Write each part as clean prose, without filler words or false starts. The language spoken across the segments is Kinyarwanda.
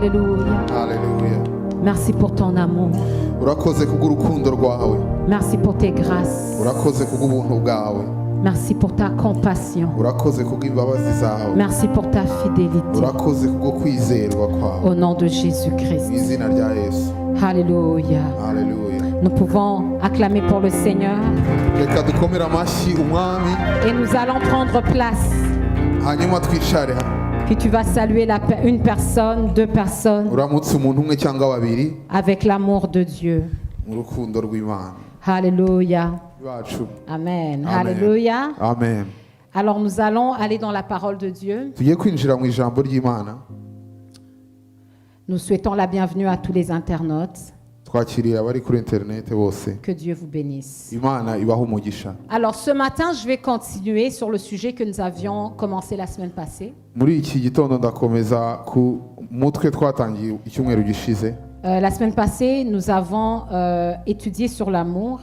Alléluia. Hallelujah. Merci pour ton amour. Urakoze kubw'urukundo rwawe. Merci pour tes grâces. Urakoze kubw'ubuntu bwawe. Merci pour ta compassion. Urakoze kubw'imbabazi zawe. Merci pour ta fidélité. Urakoze kubwo kwizerwa kwawe. Au nom de Jésus-Christ. Mu izina rya Yesu. Alléluia. Hallelujah. Nous pouvons acclamer pour le Seigneur. Reka dukomere amashyi umwami. Et nous allons prendre place. Hanyuma twicare. Puis tu vas saluer une personne, deux personnes. Uramutse umuntu umwe cyangwa babiri. Avec l'amour de Dieu. Mu rukundo rw'Imana. Alléluia. Bacu. Amen. Amen. Alléluia. Amen. Alors nous allons aller dans la parole de Dieu. Tugiye kwinjira mu ijambo ry'Imana. Nous souhaitons la bienvenue à tous les internautes. Twakiriye abari kuri internet bose. Que Dieu vous bénisse. Imana ibahe umugisha. Alors ce matin, je vais continuer sur le sujet que nous avions commencé la semaine passée. Muri iki gitondo ndakomeza ku mutwe twatangiye icyumweru gishize. La semaine passée, nous avons étudié sur l'amour.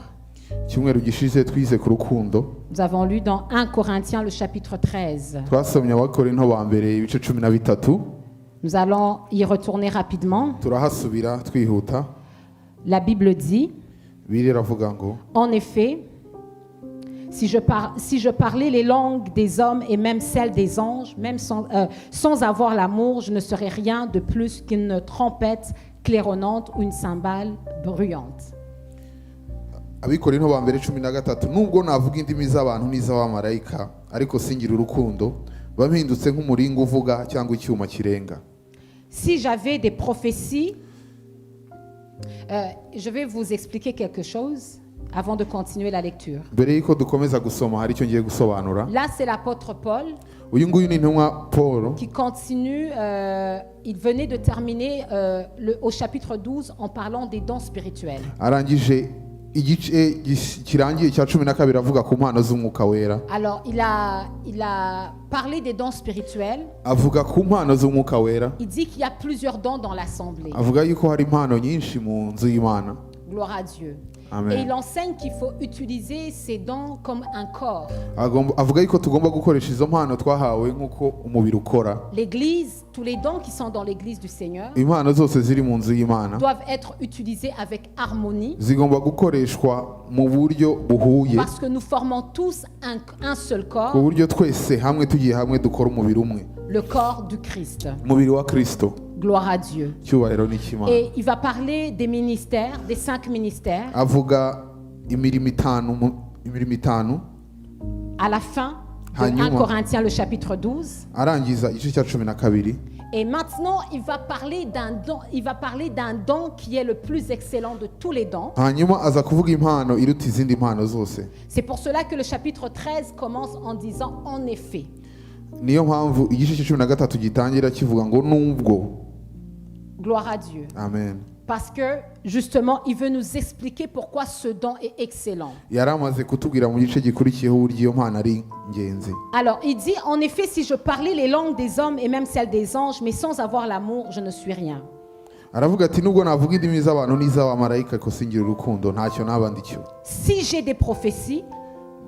Icyumweru gishize twize ku rukundo. Nous avons lu dans 1 Corinthiens le chapitre 13. Twasomye Abakorinto ba mbere ibice 13. Nous allons y retourner rapidement. Turahasubira twihuta. La Bible dit, Biravuga ngo, en effet, si je parlais les langues des hommes et même celles des anges, même sans avoir l'amour, je ne serais rien de plus qu'une trompette claironnante ou une cymbale bruyante. Abikorinto ba mbere 13, nubwo navuga indimi z'abantu n'iz'abamarayika ariko singira urukundo bampindutse nk'umuringa uvuga cyangwa icyuma kirenga. Si j'avais des prophéties, je vais vous expliquer quelque chose avant de continuer la lecture. Mbere yuko dukomeza gusoma hari icyo ngiye gusobanura. Là, c'est l'apôtre Paul Uyu nguyu ni intumwa Paul qui continue. Il venait de terminer au chapitre 12 en parlant des dons spirituels. arangije igice kirangiye cya 12 avuga ku mpano z'umwuka wera. Alors, il a parlé des dons spirituels. Avuga ku mpano z'umwuka wera. Il dit qu'il y a plusieurs dons dans l'assemblée. Avuga yuko hari impano nyinshi mu nzu y'Imana. Gloire à Dieu. Amen. Et il enseigne qu'il faut utiliser ces dons comme un corps. Avuga yuko tugomba gukoresha izo mpano twahawe nk'uko umubiri ukora. L'église, tous les dons qui sont dans l'église du Seigneur Impano zose ziri mu nzu y'Imana doivent être utilisés avec harmonie. zigomba gukoreshwa mu buryo buhuye. Parce que nous formons tous un seul corps, Ku buryo twese hamwe tugiye hamwe dukora umubiri umwe. le corps du Christ. Umubiri wa Kristo. Gloire à Dieu. Cyubahiro ni cy'Imana. Et il va parler des ministères, des 5 ministères, Avuga imirimo itanu à la fin de Hanyuma. 1 Corinthiens le chapitre 12. arangiza igice cya 12. Et maintenant, il va parler d'un don qui est le plus excellent de tous les dons. Hanyuma aza kuvuga impano iruta izindi mpano zose. C'est pour cela que le chapitre 13 commence en disant en effet. Niyo mpamvu igice cya 13 gitangira kivuga ngo nubwo. Gloire à Dieu. Amen. Parce que justement, il veut nous expliquer pourquoi ce don est excellent. Yaramaze kutubwira mu gice gikurikiyeho uburyo iyo mpano ari ingenzi. Alors, il dit, en effet, si je parlais les langues des hommes et même celles des anges, mais sans avoir l'amour, je ne suis rien. Aravuga ati nubwo navuga indimi z'abantu n'iz'abamarayika ariko singira urukundo ntacyo naba ndicyo. Si j'ai des prophéties,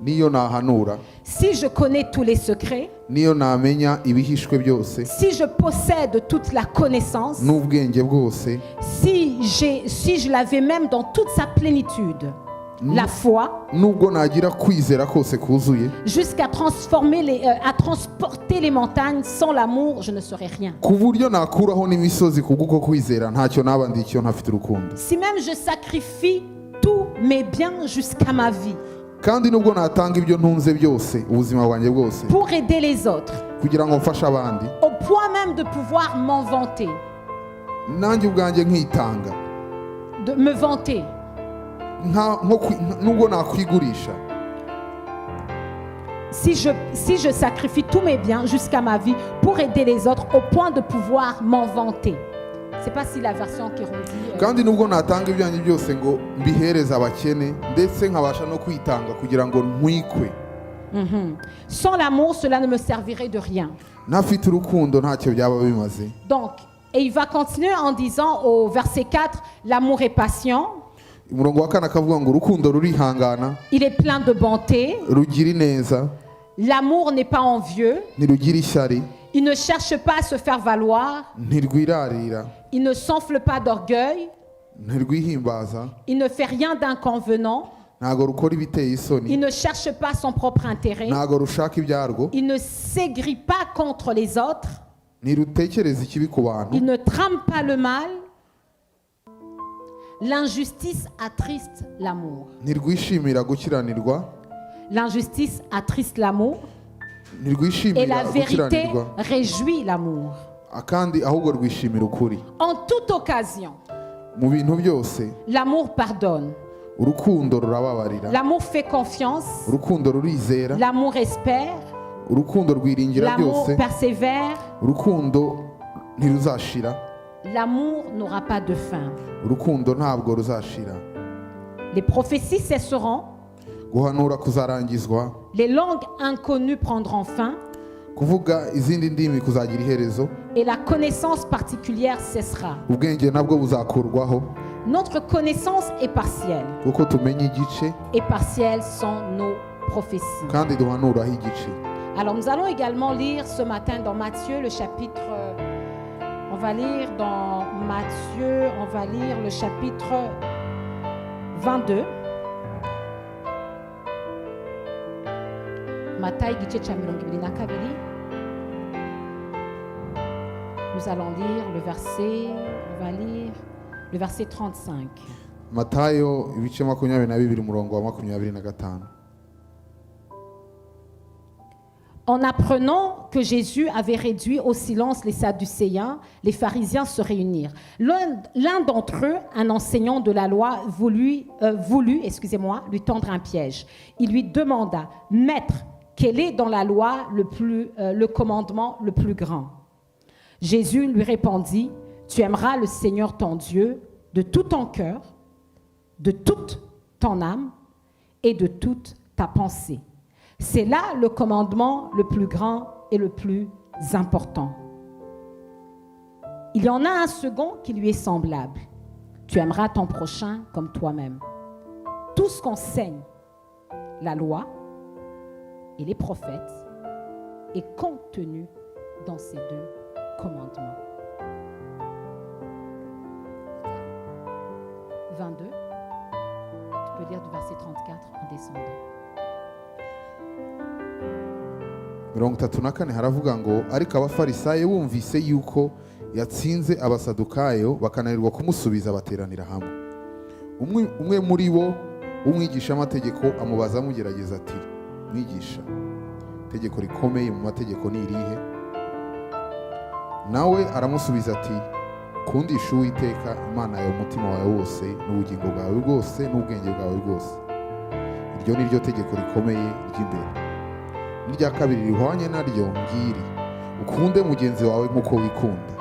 Niyo nahanura, si je connais tous les secrets, niyo namenya ibihishwe byose, si je possède toute la connaissance, n'ubwenge bwose, si je l'avais même dans toute sa plénitude, la foi, nubwo nagira kwizera kose kuzuye, jusqu'à à transporter les montagnes, sans l'amour, je ne serais rien. ku buryo nakuraho n'imisozi kubw'uko kwizera ntacyo naba ndicyo ntafite urukundo. Si même je sacrifie tous mes biens jusqu'à ma vie, Kandi nubwo natanga ibyo ntunze byose ubuzima bwanjye bwose pour aider les autres, kugira ngo mfashe abandi, au point même de pouvoir m'en vanter, nanjye ubwanjye nkitanga, de me vanter, nubwo nakwigurisha, si je sacrifie tous mes biens jusqu'à ma vie pour aider les autres, au point de pouvoir m'en vanter. C'est pas si la version qui redit. Kandi nubwo natanga ibyanjye byose ngo mbihereze abakene ndetse nkabasha no kwitanga kugira ngo ntwikwe. Sans l'amour, cela ne me servirait de rien. Ntafite urukundo ntacyo byaba bimaze. Donc, et il va continuer en disant au verset 4, l'amour est patient. Umurongo wa 4 akavuga ngo urukundo rurihangana, Il est plein de bonté. rugira ineza, L'amour n'est pas envieux. ntirugira ishyari, Il ne cherche pas à se faire valoir. ntirwirarira, Il ne s'enfle pas d'orgueil. ntirwihimbaza, Il ne fait rien d'inconvenant. ntago rukora ibiteye Il isoni, ne cherche pas son propre intérêt. ntago rushaka ibyarwo, Il ne s'aigrit pas contre les autres. ntirutekereza ikibi ku bantu, Il ne trame pas le mal. L'injustice attriste l'amour. ntirwishimira gukiranirwa, L'injustice attriste l'amour. Et ntirwishimira la vérité gukiranirwa, réjouit l'amour. kandi ahubwo rwishimira ukuri. En toute occasion, Mu bintu byose l'amour pardonne. urukundo rurababarira, L'amour fait confiance. urukundo rurizera, L'amour espère. urukundo rwiringira L'amour byose, persévère. urukundo ntiruzashira, L'amour n'aura pas de fin. urukundo ntabwo ruzashira, Les prophéties cesseront. guhanura kuzarangizwa, Les langues inconnues prendront fin. kuvuga izindi ndimi kuzagira iherezo, Et la connaissance particulière cessera. ubwenge nabwo buzakurwaho, Notre connaissance est partielle. kuko tumenya igice Et partielles sont nos prophéties. kandi duhanuraho igice. Alors nous allons également lire ce matin dans Matthieu le chapitre... On va lire dans Matthieu, on va lire le chapitre 22. Matayo igice cya 22. Nous allons lire le verset, on va lire le verset 35. Matayo ibice 22 umurongo wa 25. En apprenant que Jésus avait réduit au silence les Sadducéens, les pharisiens se réunirent. L'un d'entre eux, un enseignant de la loi, voulut lui tendre un piège. Il lui demanda, « Maître, quel est dans la loi le commandement le plus grand ?» Jésus lui répondit, « Tu aimeras le Seigneur ton Dieu de tout ton cœur, de toute ton âme et de toute ta pensée. » C'est là le commandement le plus grand et le plus important. Il y en a un second qui lui est semblable. Tu aimeras ton prochain comme toi-même. Tout ce qu'enseigne la loi et les prophètes est contenu dans ces deux commandements. 22. Tu peux lire du verset 34 en descendant. 34 haravuga ngo ariko abafarisayo bumvise yuko yatsinze abasadukayo bakananirwa kumusubiza bateranira hamwe. Umwe muri bo umwigisha amategeko amubaza amugerageza ati, mwigisha, itegeko rikomeye mu mategeko ni irihe? Nawe aramusubiza ati, kundisha Uwiteka Imana yawe umutima wawe wose n'ubugingo bwawe bwose n'ubwenge bwawe bwose. Iryo ni ryo tegeko rikomeye ry'imbere. N'irya kabiri rihwanye naryo ngiri, ukunde mugenzi wawe nk'uko wikunda.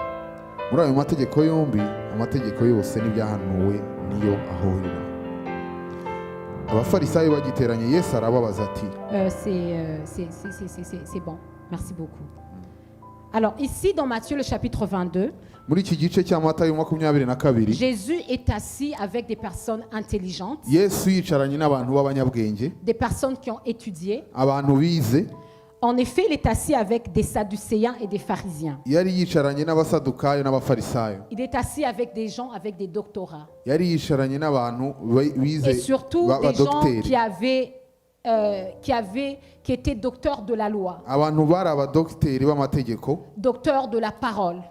Muri ayo mategeko yombi, amategeko yose n'ibyahanuwe niyo ahurira. Abafarisayo bagiteranye Yesu arababaza ati, c'est bon, merci beaucoup. Alors ici dans Matthieu le chapitre 22, muri iki gice cya Matayo 22, Jésus est assis avec des personnes intelligentes, Yesu yicaranye n'abantu b'abanyabwenge, des personnes qui ont étudié. abantu bize. En effet, il est assis avec des Sadducéens et des pharisiens. Yari yicaranye n'abasadukayo n'abafarisayo. Il est assis avec des gens avec des doctorats. Yari yicaranye n'abantu bize Et surtout des gens b'abadogiteri. qui étaient docteurs de la loi, Abantu bari abadogiteri b'amategeko, docteurs de la parole,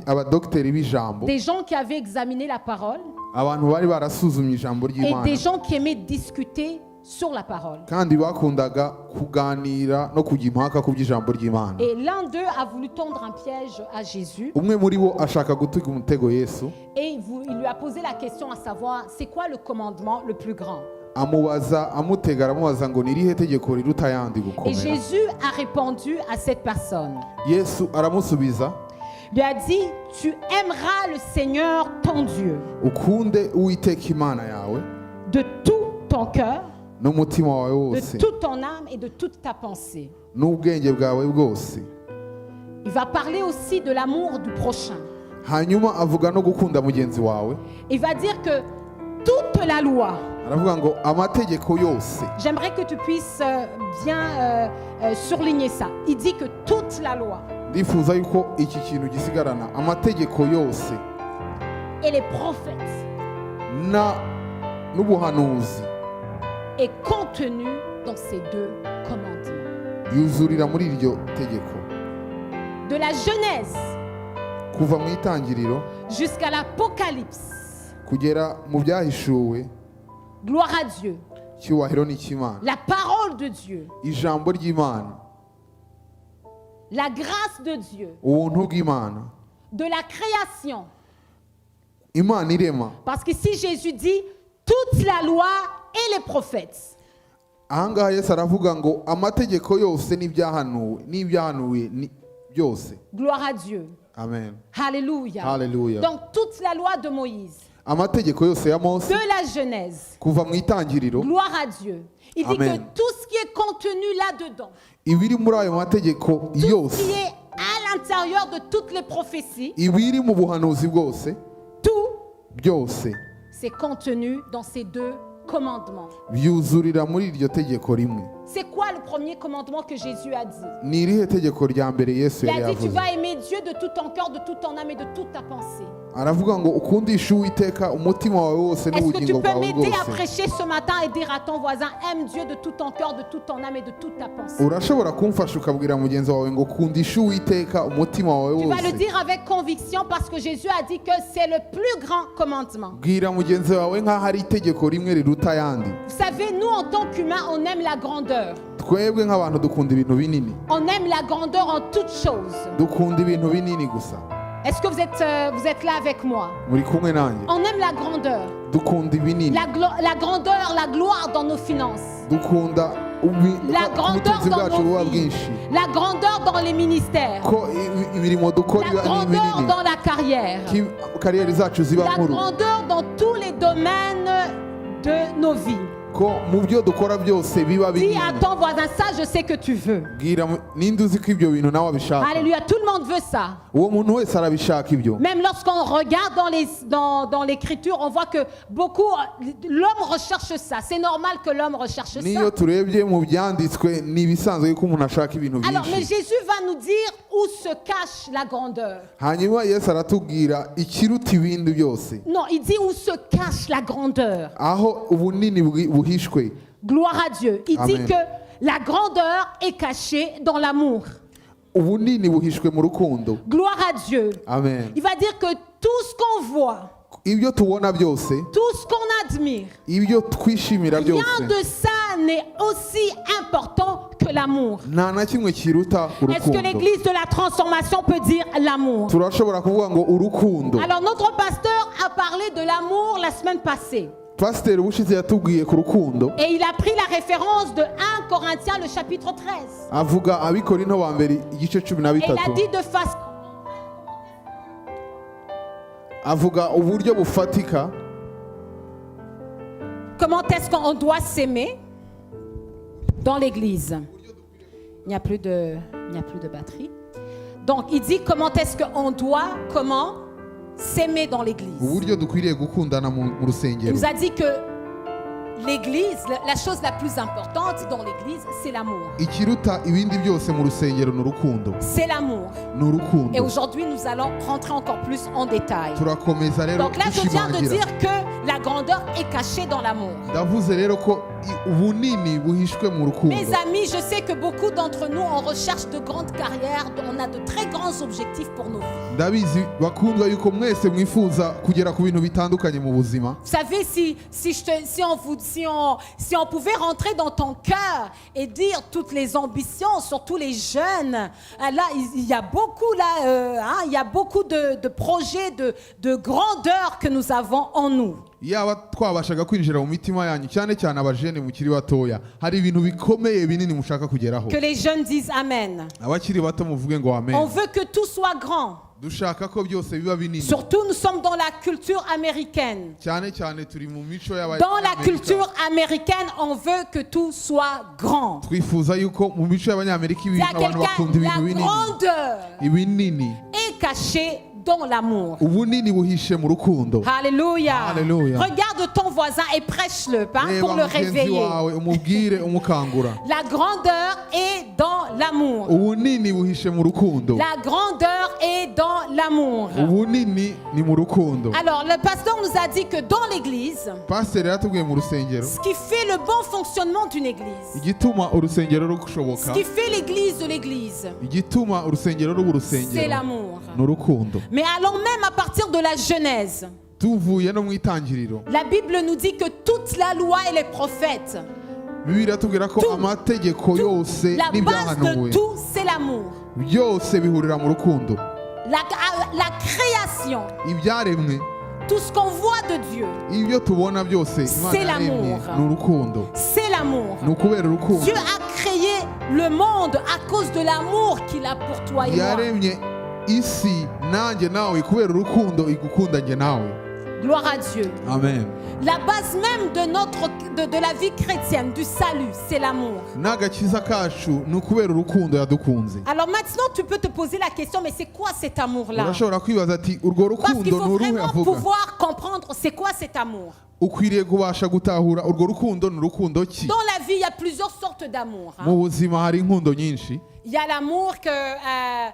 abadogiteri b'ijambo, des gens qui avaient examiné la parole abantu bari barasuzumye ijambo et ry'Imana, des gens qui aimaient discuter sur la parole. kandi bakundaga kuganira no kujya impaka ku by'ijambo ry'Imana. Et l'un d'eux a voulu tendre un piège à Jésus Umwe muri bo ashaka gutega umutego Yesu, et il lui a posé la question à savoir, c'est quoi le commandement le plus grand? amutega aramubaza ngo ni irihe tegeko riruta ayandi Et gukomera. Jésus a répondu à cette personne. Yesu aramusubiza, Il lui a dit, tu aimeras le Seigneur ton Dieu ukunde Uwiteka Imana yawe de tout ton cœur, n'umutima wawe wose de toute ton âme et de toute ta pensée. n'ubwenge bwawe bwose. Il va parler aussi de l'amour du prochain. Hanyuma avuga no gukunda mugenzi wawe. Il va dire que toute la loi, Aravuga ngo amategeko yose. j'aimerais que tu puisses bien surligner ça. Il dit que toute la loi. Ndifuza yuko iki kintu gisigarana, amategeko yose. et les prophètes n'ubuhanuzi est contenu dans ces deux commandements. yuzurira muri iryo tegeko De la Genèse kuva mu itangiriro jusqu'à l'Apocalypse. kugera mu byahishuwe. Gloire à Dieu. cyubahiro ni cy'Imana, La parole de Dieu, ijambo ry'Imana, la grâce de Dieu, ubuntu bw'Imana, de la création. Imana irema. Parce qu'ici Jésus dit toute la loi et les prophètes. Ahangaha Yesu aravuga ngo amategeko yose n'ibyahanuwe byose. Gloire à Dieu. Amen. Alléluia. Hallelujah. Donc toute la loi de Moïse, Amategeko yose ya Mose de la Genèse. kuva mu itangiriro, Gloire à Dieu. Il dit Amen. que tout ce qui est contenu là-dedans, ibiri muri ayo mategeko tout ce yose, qui est à l'intérieur de toutes les prophéties, ibiri mu buhanuzi bwose tout, byose c'est contenu dans ces deux commandements. byuzurira muri iryo tegeko rimwe. C'est quoi le premier commandement que Jésus a dit? Ni irihe tegeko rya mbere Yesu Il yari a dit tu yavuze? vas aimer Dieu de tout ton cœur, de toute ton âme et de toute ta pensée. Aravuga ngo ukundishe Uwiteka umutima wawe wose Est-ce que tu n'ubugingo peux bwawe m'aider à bwose. prêcher ce matin et dire à ton voisin aime Dieu de tout ton cœur, de toute ton âme et de toute ta pensée? Urashobora kumfasha ukabwira mugenzi wawe ngo kundishe Uwiteka umutima wawe Tu vas le wose. dire avec conviction parce que Jésus a dit que c'est le plus grand commandement. Bwira mugenzi wawe nk'aho ari itegeko rimwe riruta ayandi. Vous savez, nous en tant qu'humains, on aime la grandeur. Twebwe nk'abantu dukunda ibintu binini, On aime la grandeur en toutes choses. dukunda ibintu binini gusa. Est-ce que vous êtes là avec moi? Muri kumwe nanjye, On aime la grandeur. dukunda ibinini, La grandeur, la gloire dans nos finances. dukunda La grandeur ubutunzi dans bwacu buba nos vies. bwinshi, La grandeur dans les ministères. ko imirimo dukora La iba ari grandeur minini, dans la carrière. kariyeri zacu ziba La nkuru, grandeur dans tous les domaines de nos vies. ko mu byo dukora byose biba Dis binini. à ton voisin, ça je sais que tu veux. Bwira ninde uzi ko ibyo bintu nawe abishaka. Alléluia, tout le monde veut ça. Uwo muntu wese arabishaka ibyo. Même lorsqu'on regarde dans l'écriture, on voit que beaucoup, l'homme recherche ça. C'est normal que l'homme recherche Niyo ça. turebye mu byanditswe ni ibisanzwe yuko umuntu ashaka ibintu Alors, mais byinshi. Jésus va nous dire où se cache la grandeur. Hanyuma Yesu aratubwira ikiruta ibindi byose, Non, il dit où se cache la grandeur. aho ubunini buhishwe. Gloire à Dieu. Il dit Amen. que la grandeur est cachée dans l'amour. Ubunini buhishwe mu rukundo. Gloire à Dieu. Amen. Il va dire que tout ce qu'on voit, Ibyo tubona byose, tout ce qu'on admire, ibyo twishimira byose, rien de ça n'est aussi important que l'amour. nta na kimwe kiruta Est-ce que urukundo. l'église de la transformation peut dire l'amour? Turashobora kuvuga ngo urukundo. Alors notre pasteur a parlé de l'amour la semaine passée. Pasiteri ubushize yatubwiye ku rukundo, Et il a pris la référence de 1 Corinthiens, le chapitre 13. avuga Abikorinto ba mbere igice 13, Et il a dit de façon... avuga uburyo bufatika Comment est-ce qu'on doit s'aimer dans l'église? Il n'y a plus de batterie. Donc il dit comment est-ce qu'on doit, s'aimer dans l'église. uburyo dukwiriye gukundana mu Il rusengero. nous a dit que l'église, la chose la plus importante dans l'église, c'est l'amour. Ikiruta ibindi byose mu rusengero ni urukundo. C'est l'amour. Ni Et urukundo. aujourd'hui, nous allons rentrer encore plus en détail. Turakomeza rero Donc là, je viens de gushimangira. dire que la grandeur est cachée dans l'amour. Ndavuze rero ko ubunini buhishwe mu rukundo. Mes amis, je sais que beaucoup d'entre nous, on recherche de grandes carrières, on a de très grands objectifs pour nos vies. Ndabizi bakundwa yuko mwese mwifuza kugera ku bintu bitandukanye mu buzima. Vous savez, si on pouvait rentrer dans ton cœur et dire toutes les ambitions, surtout les jeunes, là, il y a beaucoup il y a beaucoup de projets de grandeur que nous avons en nous. Yaba twabashaga kwinjira mu mitima yanyu cyane cyane abajene mukiri batoya, hari ibintu bikomeye binini mushaka kugeraho. Que les jeunes disent Amen. Abakiri bato muvuge ngo amen. On veut que tout soit grand. Dushaka ko byose biba binini. Surtout, nous sommes dans la culture américaine. Cyane cyane turi mu mico y'aba. Dans la culture américaine, on veut que tout soit grand. Twifuza yuko mu mico y'abanyamerika Il y a ibintu abantu quelqu'un, bakunda ibintu la binini. grandeur Ibinini. est cachée dans l'amour. Ubunini buhishe mu rukundo. Alléluia. Alléluia. Regarde ton voisin et prêche-le pour Reba le mugenzi réveiller. wawe umubwire umukangura. La grandeur est dans l'amour. Ubunini buhishe mu rukundo. La grandeur est dans l'amour. ubunini ni mu rukundo. Alors, le pasteur nous a dit que dans l'église, Pasiteri yaratubwiye mu rusengero ce qui fait le bon fonctionnement d'une église, igituma urusengero ce rushoboka, qui fait l'église de l'église, igituma urusengero ruba c'est urusengero l'amour. ni urukundo. Mais allons même à partir de la Genèse. Tuvuye no mu itangiriro, La Bible nous dit que toute la loi et les prophètes, Bibiliya iratubwira ko amategeko yose la base de n'ibyahanuwe tout, c'est l'amour. byose bihurira mu rukundo. La création, Ibyaremwe, tout ce qu'on voit de Dieu, ibyo tubona byose C'est Imana yaremye l'amour. ni urukundo, c'est l'amour. ni ukubera urukundo. Dieu a créé le monde à cause de l'amour qu'il a pour toi et moi. Yaremye isi nanjye nawe kubera urukundo igukunda njye nawe. Gloire à Dieu. Amen. La base même de la vie chrétienne, du salut, c'est l'amour. N'agakiza kacu ni ukubera urukundo yadukunze. Alors maintenant, tu peux te poser la question, mais c'est quoi cet amour-là? Urashobora kwibaza ati urwo Parce qu'il rukundo faut ni uruhe vraiment avuga. pouvoir comprendre c'est quoi cet amour. Ukwiriye kubasha gutahura urwo rukundo ni urukundo ki. Dans la vie, il y a plusieurs sortes d'amour. Mu buzima hari inkundo nyinshi. Il y a l'amour qu'un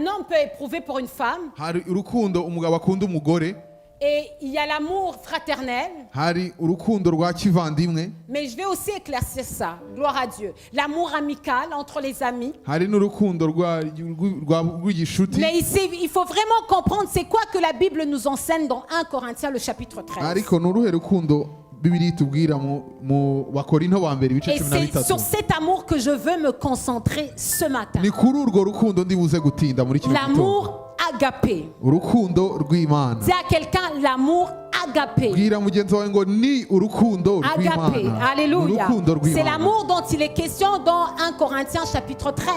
homme peut éprouver pour une femme. Hari urukundo umugabo akunda umugore. Et il y a l'amour fraternel. Hari urukundo rwa kivandimwe. Mais je vais aussi éclaircir ça. Gloire à Dieu. L'amour amical entre les amis. Hari n'urukundo rw'igishuti. Mais ici, il faut vraiment comprendre c'est quoi que la Bible nous enseigne dans 1 Corinthiens le chapitre 13. Ariko ni uruhe rukundo Bibiliya itubwira mu Bakorinto ba mbere ibice Et 13. c'est sur cet amour que je veux me concentrer ce matin. Ni kuri urwo rukundo ndibuze gutinda muri kino gitondo. L'amour agapé. Urukundo rw'Imana. Dis à quelqu'un l'amour agapé. Bwira mugenzi wawe ngo ni urukundo Agapé. rw'Imana. Alléluia. Urukundo rw'Imana. C'est l'amour dont il est question dans 1 Corinthiens chapitre 13.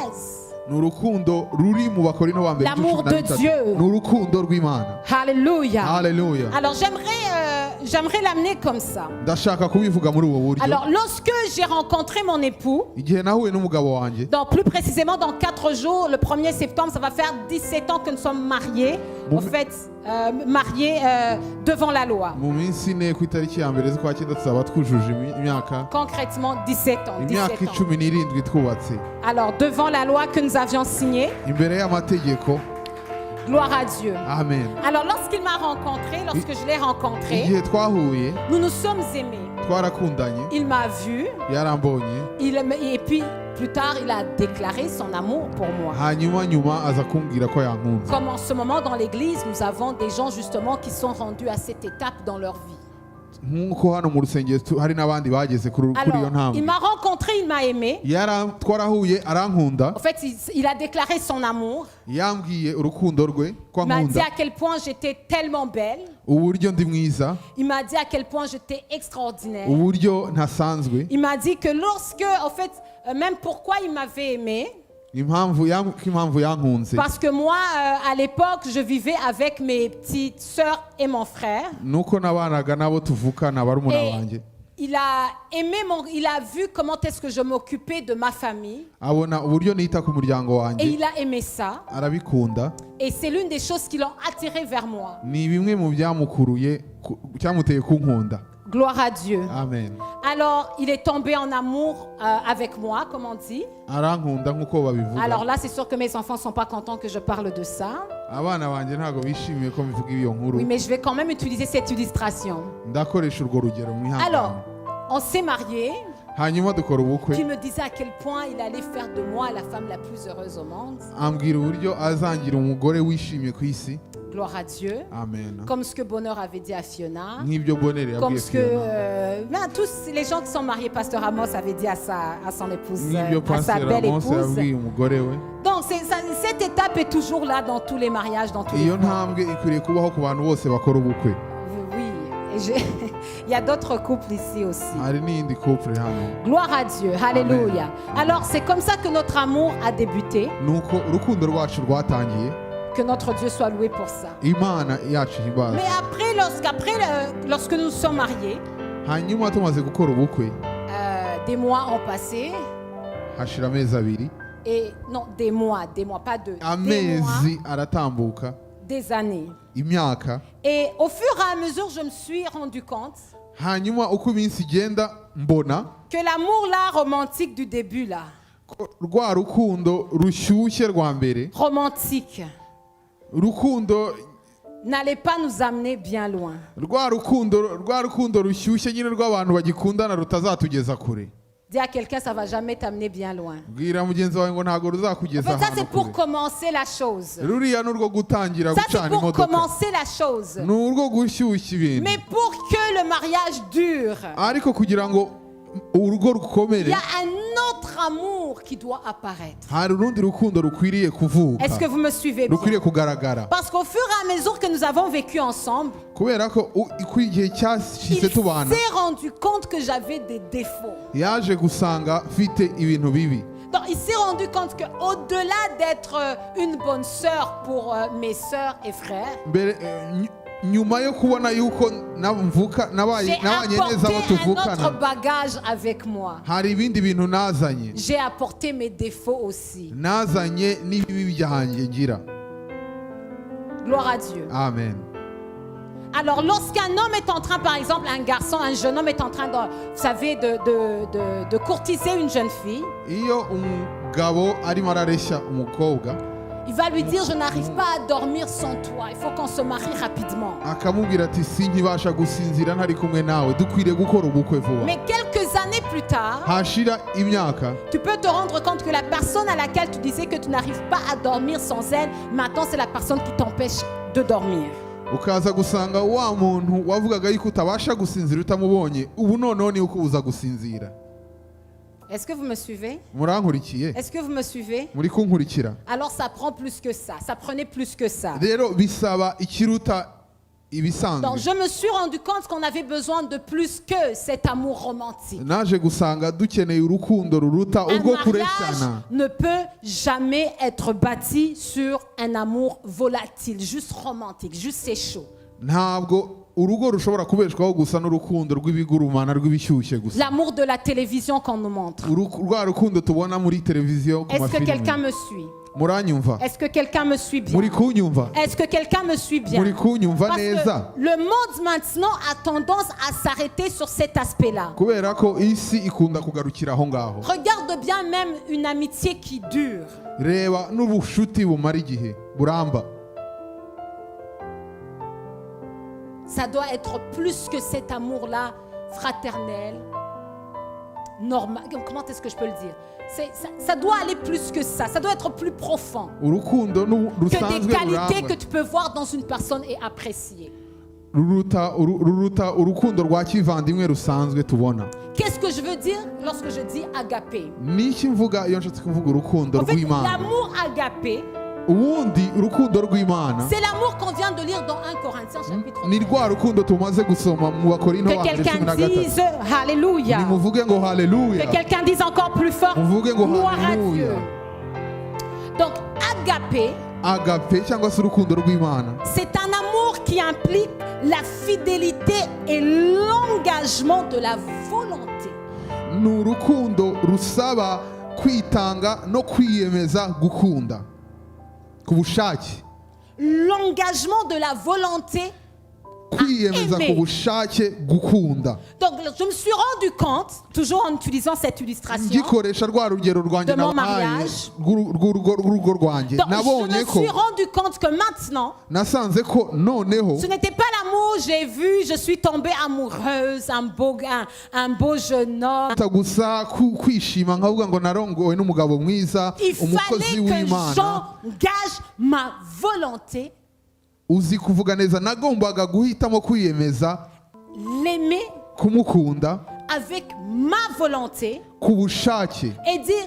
Ni urukundo ruri mu Bakorinto ba mbere L'amour de Dieu. Ni urukundo rw'Imana. Alléluia. Alléluia. Alors j'aimerais l'amener comme ça. Ndashaka kubivuga muri ubu buryo. Alors lorsque j'ai rencontré mon époux, Igihe nahuye n'umugabo wanjye, plus précisément dans 4 jours, le 1er septembre, ça va faire 17 ans que nous sommes mariés. En fait, mariés devant la loi. mu minsi ine ku itariki ya mbere z'ukwa cyenda tuzaba twujuje imyaka Concrètement, 17 ans. 17 imyaka ans. 17 twubatse. Alors devant la loi que nous avions signée, Imbere y'amategeko. gloire à Dieu. Amen. Alors lorsqu'il m'a rencontré, lorsque je l'ai rencontré, Igihe twahuye nous nous sommes aimés. twarakundanye, Il m'a vu, yarambonye, et puis plus tard, il a déclaré son amour pour moi. nyuma aza kumbwira ko yankunze. Comme en ce moment dans l'église, nous avons des gens justement qui sont rendus à cette étape dans leur vie. Nk'uko hano mu rusengero hari n'abandi bageze kuri iyo Alors, il ntambwe. m'a rencontré, il m'a aimé. Twarahuye arankunda, En fait, il a déclaré son amour. yambwiye urukundo rwe ko Il m'a dit ankunda, à quel point j'étais tellement belle. uburyo ndi mwiza, Il m'a dit à quel point j'étais extraordinaire. uburyo ntasanzwe, Il m'a dit que lorsque, en fait, même pourquoi il m'avait aimé, impamvu yankunze. parce que moi, à l'époque, je vivais avec mes petites sœurs et mon frère. Nuko nabanaga nabo tuvukana barumuna banjye. Il a aimé il a vu comment est-ce que je m'occupais de ma famille. Abona uburyo nita ku muryango Et wanjye, il a aimé ça. arabikunda. Et c'est l'une des choses qui l'ont attiré vers moi. Ni bimwe mu byamukuruye cyamuteye kunkunda. Gloire à Dieu. Amen. Alors, il est tombé en amour avec moi, comme on dit. Arankunda nk'uko babivuga. Alors là, c'est sûr que mes enfants ne sont pas contents que je parle de ça. Abana banjye ntabwo bishimiye ko mbivuga iyo nkuru. Oui, mais je vais quand même utiliser cette illustration. Ndakoresha urwo rugero mwihangane. Alors, on s'est mariés. Hanyuma dukora ubukwe. Puis il me disait à quel point il allait faire de moi la femme la plus heureuse au monde. Ambwira uburyo azangira umugore wishimye ku isi. Gloire à Dieu. Amen. Comme ce que Bonheur avait dit à Fiona. Nk'ibyo Bonheur Comme yabwiye ce que Fiona. tous les gens qui sont mariés, Pasteur Amos avait dit à son épouse, Nk'ibyo à sa Pasteur belle Amos épouse. yabwiye umugore we. Donc cette étape est toujours là dans tous les mariages, dans tous les Iyo couples. ntambwe ikwiriye kubaho ku bantu bose bakora ubukwe. Oui, il y a d'autres couples ici aussi. Hari n'iyindi couple hano. Gloire à Dieu, alléluia. Alors c'est comme ça que notre amour a débuté. Nuko urukundo rwacu rwatangiye. Que notre Dieu soit loué pour ça. Imana yacu ihimbaza. Mais lorsque nous sommes mariés, Hanyuma tumaze gukora ubukwe, des mois ont passé. hashira amezi abiri. Et non, des mois, pas deux. Des mois, Amezi aratambuka, des années. imyaka. Et au fur et à mesure, je me suis rendu compte Hanyuma uko iminsi igenda mbona que l'amour là romantique du début là, ko rwa rukundo rushyushye rwa mbere, romantique, urukundo n'allait pas nous amener bien loin. rwa rukundo rushyushye nyine rw'abantu bagikundana rutazatugeza kure. Dis à quelqu'un, ça va jamais t'amener bien loin. Bwira mugenzi wawe ngo ntago En ruzakugeza fait, ça c'est ahantu pour kure. commencer la chose. Ruriya ni urwo gutangira Ça c'est gucana pour imodoka, commencer la chose. ni urwo gushyushya ibintu. Mais pour que le mariage dure, Ariko kugira ngo urugo il rukomere y a un autre amour qui doit apparaître. hari urundi rukundo rukwiriye kuvuka, Est-ce que vous me suivez bien? rukwiriye kugaragara. Parce qu'au fur et à mesure que nous avons vécu ensemble, Kubera ko uko igihe cyashize il tubana s'est rendu compte que j'avais des défauts. yaje gusanga mfite ibintu bibi. Donc, il s'est rendu compte qu'au-delà d'être une bonne sœur pour mes sœurs et frères, Mbere nyuma yo kubona yuko nabanye j'ai neza abo apporté un autre tuvukana, bagage avec moi. hari ibindi bintu nazanye. J'ai apporté mes défauts aussi. Nazanye n'ibibi byanjye ngira. Gloire à Dieu. Amen. Alors, lorsqu'un homme est en train, par exemple, un garçon, un jeune homme est en train de, vous savez, de courtiser une jeune fille, Iyo umugabo arimo arareshya umukobwa il va lui dire, je n'arrive pas à dormir sans toi, il faut qu'on se marie rapidement. akamubwira ati sinkibasha gusinzira ntari kumwe nawe, dukwiriye gukora ubukwe vuba. Mais quelques années plus tard, Hashira imyaka tu peux te rendre compte que la personne à laquelle tu disais que tu n'arrives pas à dormir sans elle, maintenant c'est la personne qui t'empêche de dormir. ukaza gusanga wa muntu wavugaga yuko utabasha gusinzira utamubonye, ubu noneho niwe ukubuza gusinzira. Est-ce que vous me suivez? Murankurikiye? Est-ce que vous me suivez? Muri kunkurikira? Alors ça prend plus que ça, ça prenait plus que ça. Rero bisaba ikiruta Donc ibisanzwe. je me suis rendu compte qu'on avait besoin de plus que cet amour romantique. Naje gusanga dukeneye urukundo ruruta Un ubwo mariage kureshana. ne peut jamais être bâti sur un amour volatile, juste romantique, juste c'est chaud. Ntabwo urugo rushobora kubeshwaho gusa n'urukundo rw'ibigurumana rw'ibishyushye gusa. L'amour de la télévision qu'on nous montre. Rwa rukundo tubona muri televiziyo ku Est-ce que quelqu'un mafilimi. me suit? Muranyumva? Est-ce que quelqu'un me suit bien? Muri kunyumva? Est-ce que quelqu'un me suit bien? Muri kunyumva Parce neza? que le monde maintenant a tendance à s'arrêter sur cet aspect-là. Kubera ko isi ikunda kugarukira aho ngaho. Regarde bien même une amitié qui dure. Reba n'ubushuti bumara igihe buramba. Ça doit être plus que cet amour-là fraternel, normal. Comment est-ce que je peux le dire? Ça doit aller plus que ça. Ça doit être plus profond Urukundo que rusanzwe des qualités ruramba. que tu peux voir dans une personne et apprécier. Ruruta urukundo rwa kivandimwe rusanzwe tubona. Qu'est-ce que je veux dire lorsque je dis agapé? Niki mvuga iyo nshatse kuvuga urukundo En fait, rw'Imana? l'amour agapé, Ubundi urukundo rw'Imana c'est l'amour qu'on vient de lire dans 1 Corinthiens chapitre 3. ni rwa rukundo tumaze gusoma mu Bakorinto Que ba mbere quelqu'un 13. dise Alléluia. Nimuvuge ngo haleluya. Que quelqu'un dise encore plus fort Muvuge ngo gloire à haleluya. Dieu. Donc agapé, Agape cyangwa se urukundo rw'Imana c'est un amour qui implique la fidélité et l'engagement de la volonté. ni urukundo rusaba kwitanga no kwiyemeza gukunda ku bushake. L'engagement de la volonté. Kwiyemeza aimer. ku bushake gukunda. Donc je me suis rendu compte, toujours en utilisant cette illustration, Ngikoresha rwa rugero rwanjye De mon nabahaye mariage. rw'urugo rwanjye, donc je nabonye me ko suis rendu compte que maintenant, nasanze ko noneho ce n'était pas l'amour, j'ai vu, je suis tombée amoureuse, un beau jeune homme. gusa kwishima nkavuga ngo narongowe n'umugabo mwiza, Il umukozi fallait que w'Imana. j'engage ma volonté, Uzi kuvuga neza, nagombaga guhitamo kwiyemeza l'aimer kumukunda avec ma volonté ku bushake. et dire,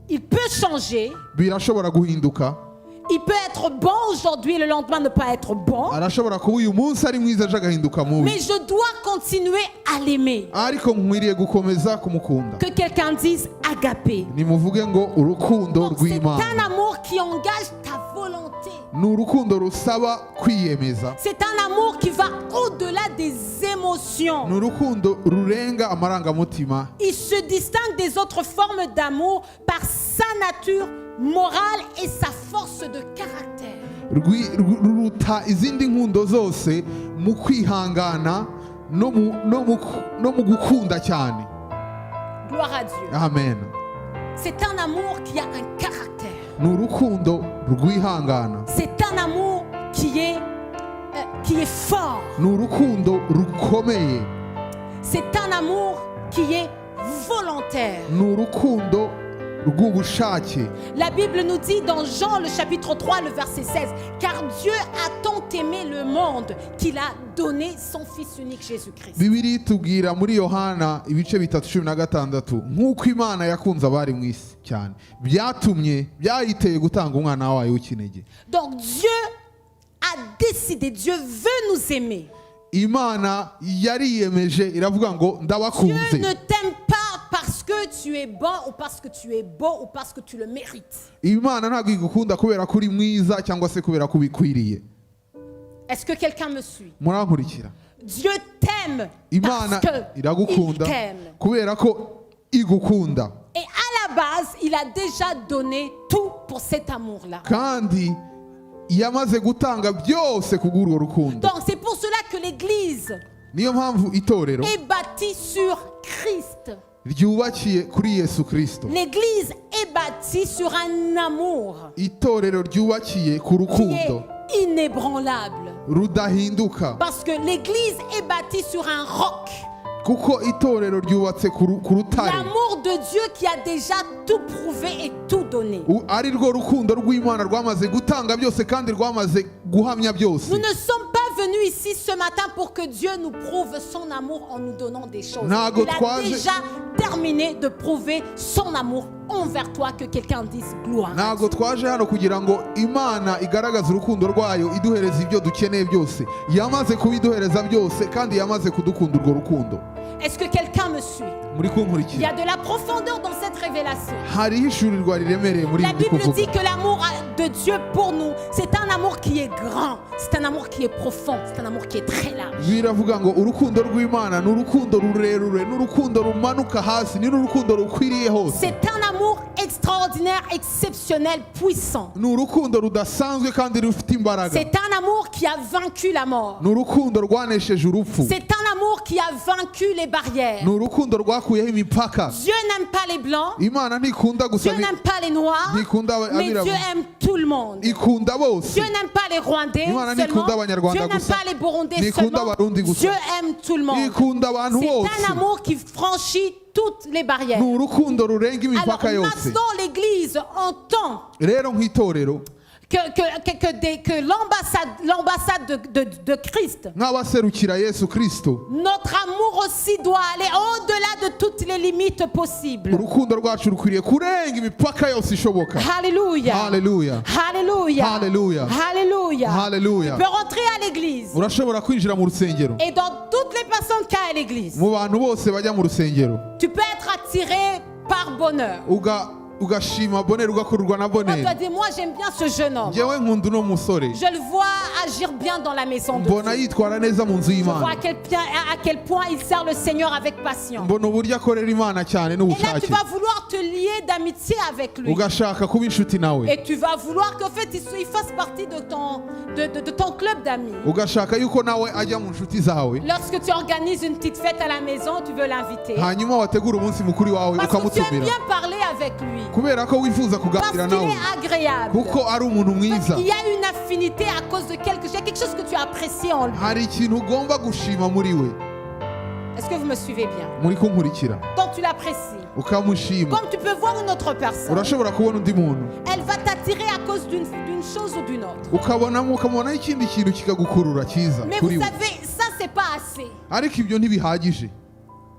il peut changer, Birashobora guhinduka, il peut être bon aujourd'hui et le lendemain ne pas être bon, arashobora kuba uyu munsi ari mwiza ejo agahinduka mubi, mais je dois continuer à l'aimer. ariko nkwiriye gukomeza kumukunda. Que quelqu'un dise agapé. Nimuvuge ngo urukundo Donc, c'est rw'Imana un amour qui engage ta volonté. ni urukundo rusaba kwiyemeza, C'est un amour qui va au-delà des émotions. ni urukundo rurenga amarangamutima. Il se distingue des autres formes d'amour par sa nature morale et sa force de caractère. Ruruta izindi nkundo zose mu kwihangana no mu gukunda cyane. Gloire à Dieu. Amen. C'est un amour qui a un caractère. ni urukundo rwihangana, C'est un amour qui est fort. ni urukundo rukomeye, C'est un amour qui est volontaire. ni urukundo rw'ubushake. La Bible nous dit dans Jean le chapitre 3 le verset 16, car Dieu a tant aimé le monde qu'il a donné son fils unique Jésus-Christ. Bibiliya itubwira muri Yohana ibice 3:16, nk'uko Imana yakunze abari mu isi cyane byatumye byayiteye gutanga umwana wayo w'ikinege. Donc Dieu a décidé, Dieu veut nous aimer. Imana yariyemeje iravuga ngo Dieu ndabakunze. ne t'aime pas parce que tu es bon ou parce que tu es beau ou parce que tu le mérites. Imana ntabwo igukunda kubera ko uri mwiza cyangwa se kubera ko ubikwiriye. Est-ce que quelqu'un me suit? Murankurikira? Dieu t'aime Imana parce que il iragukunda t'aime. kubera ko igukunda, Et à la base, il a déjà donné tout pour cet amour-là. kandi yamaze gutanga byose kubw'urwo rukundo. Donc c'est pour cela que l'Église Niyo mpamvu itorero est bâtie sur Christ. ryubakiye kuri Yesu Kristo. L'Église est bâtie sur un amour Itorero ryubakiye ku qui rukundo est inébranlable. rudahinduka, Parce que l'Église est bâtie sur un roc. kuko itorero ryubatse ku rutare, L'amour de Dieu qui a déjà tout prouvé et tout donné. ari rwo rukundo rw'Imana rwamaze gutanga byose kandi rwamaze guhamya byose. Nous ne sommes pas venus ici ce matin pour que Dieu nous prouve son amour en nous donnant des choses. Ntago Il a twaje- déjà terminé de prouver son amour envers toi, que quelqu'un dise gloire. à Ntabwo Dieu. twaje hano kugira ngo Imana igaragaze urukundo rwayo iduhereza ibyo dukeneye byose. Yamaze kubiduhereza byose kandi yamaze kudukunda urwo rukundo. Est-ce que quelqu'un me suit? Muri Il y kunkurikira, a de la profondeur dans cette révélation. hariho ishurirwa riremereye muri La ibi Bible kuvuga. dit que l'amour de Dieu pour nous, c'est un amour qui est grand, c'est un amour qui est profond, c'est un amour qui est très large. Biravuga ngo urukundo rw'Imana ni urukundo rurerure, ni urukundo rumanuka hasi, ni urukundo rukwiriye hose. C'est un amour extraordinaire, exceptionnel, puissant. Ni urukundo rudasanzwe kandi rufite imbaraga. C'est un amour qui a vaincu la mort. Ni urukundo rwanesheje urupfu. C'est un amour qui a vaincu les barrières. Ni urukundo rwakuyeho imipaka. Dieu n'aime pas les blancs, Imana ntikunda gusa Dieu n'aime pas les noirs, ntikunda mais Dieu abirabura, aime tout le monde. ikunda bose. Dieu n'aime pas les Rwandais Imana seulement, ntikunda abanyarwanda Dieu n'aime gusa, pas les Burundais ntikunda seulement, abarundi gusa, Dieu aime tout le monde. ikunda abantu C'est bose. un amour qui franchit toutes les barrières. Ni urukundo rurenga Alors imipaka yose. maintenant l'Église entend Rero nk'itorero que l'ambassade de Christ, nk'abaserukira Yesu Kristo, notre amour aussi doit aller au-delà de toutes les limites possibles. urukundo rwacu rukwiriye kurenga imipaka yose ishoboka. Alléluia. Haleluya, Alléluia. Haleluya. Alléluia. Haleluya. Tu peux rentrer à l'église. Urashobora kwinjira mu rusengero, Et dans toutes les personnes qui sont à l'église, mu bantu bose bajya mu rusengero, tu peux être attiré par bonheur. ugashima bonera, ugakururwa na On doit bonera. dire, moi j'aime bien ce jeune homme. Njyewe nkunda uno musore, Je le vois agir bien dans la maison de mbona Dieu. yitwara neza mu nzu Je vois y'Imana, à quel point il sert le Seigneur avec passion. mbona uburyo akorera Imana cyane Et là, tu n'ubushake, vas vouloir te lier d'amitié avec lui. ugashaka kuba inshuti nawe, Et tu vas vouloir qu'en fait, il fasse partie de ton club d'amis. ugashaka yuko nawe ajya mu nshuti zawe, Lorsque tu organises une petite fête à la maison, tu veux l'inviter. hanyuma wategura umunsi mukuru wawe Parce que tu aimes ukamutumira, bien parler avec lui. kubera ko wifuza Parce kuganira qu'il nawe, est agréable. kuko ari umuntu mwiza. Il y a une affinité à cause de quelque chose. Il y a quelque chose que tu apprécies en lui. Hari ikintu ugomba gushima muri we. Est-ce que vous me suivez bien? Muri kunkurikira, Donc tu l'apprécies. ukamushima. Comme tu peux voir une autre personne, Urashobora kubona undi muntu, elle va t'attirer à cause d'une chose ou d'une autre. ukabonaho ikindi kintu kikagukurura cyiza Mais kuri vous we, savez, ça c'est pas assez. ariko ibyo ntibihagije.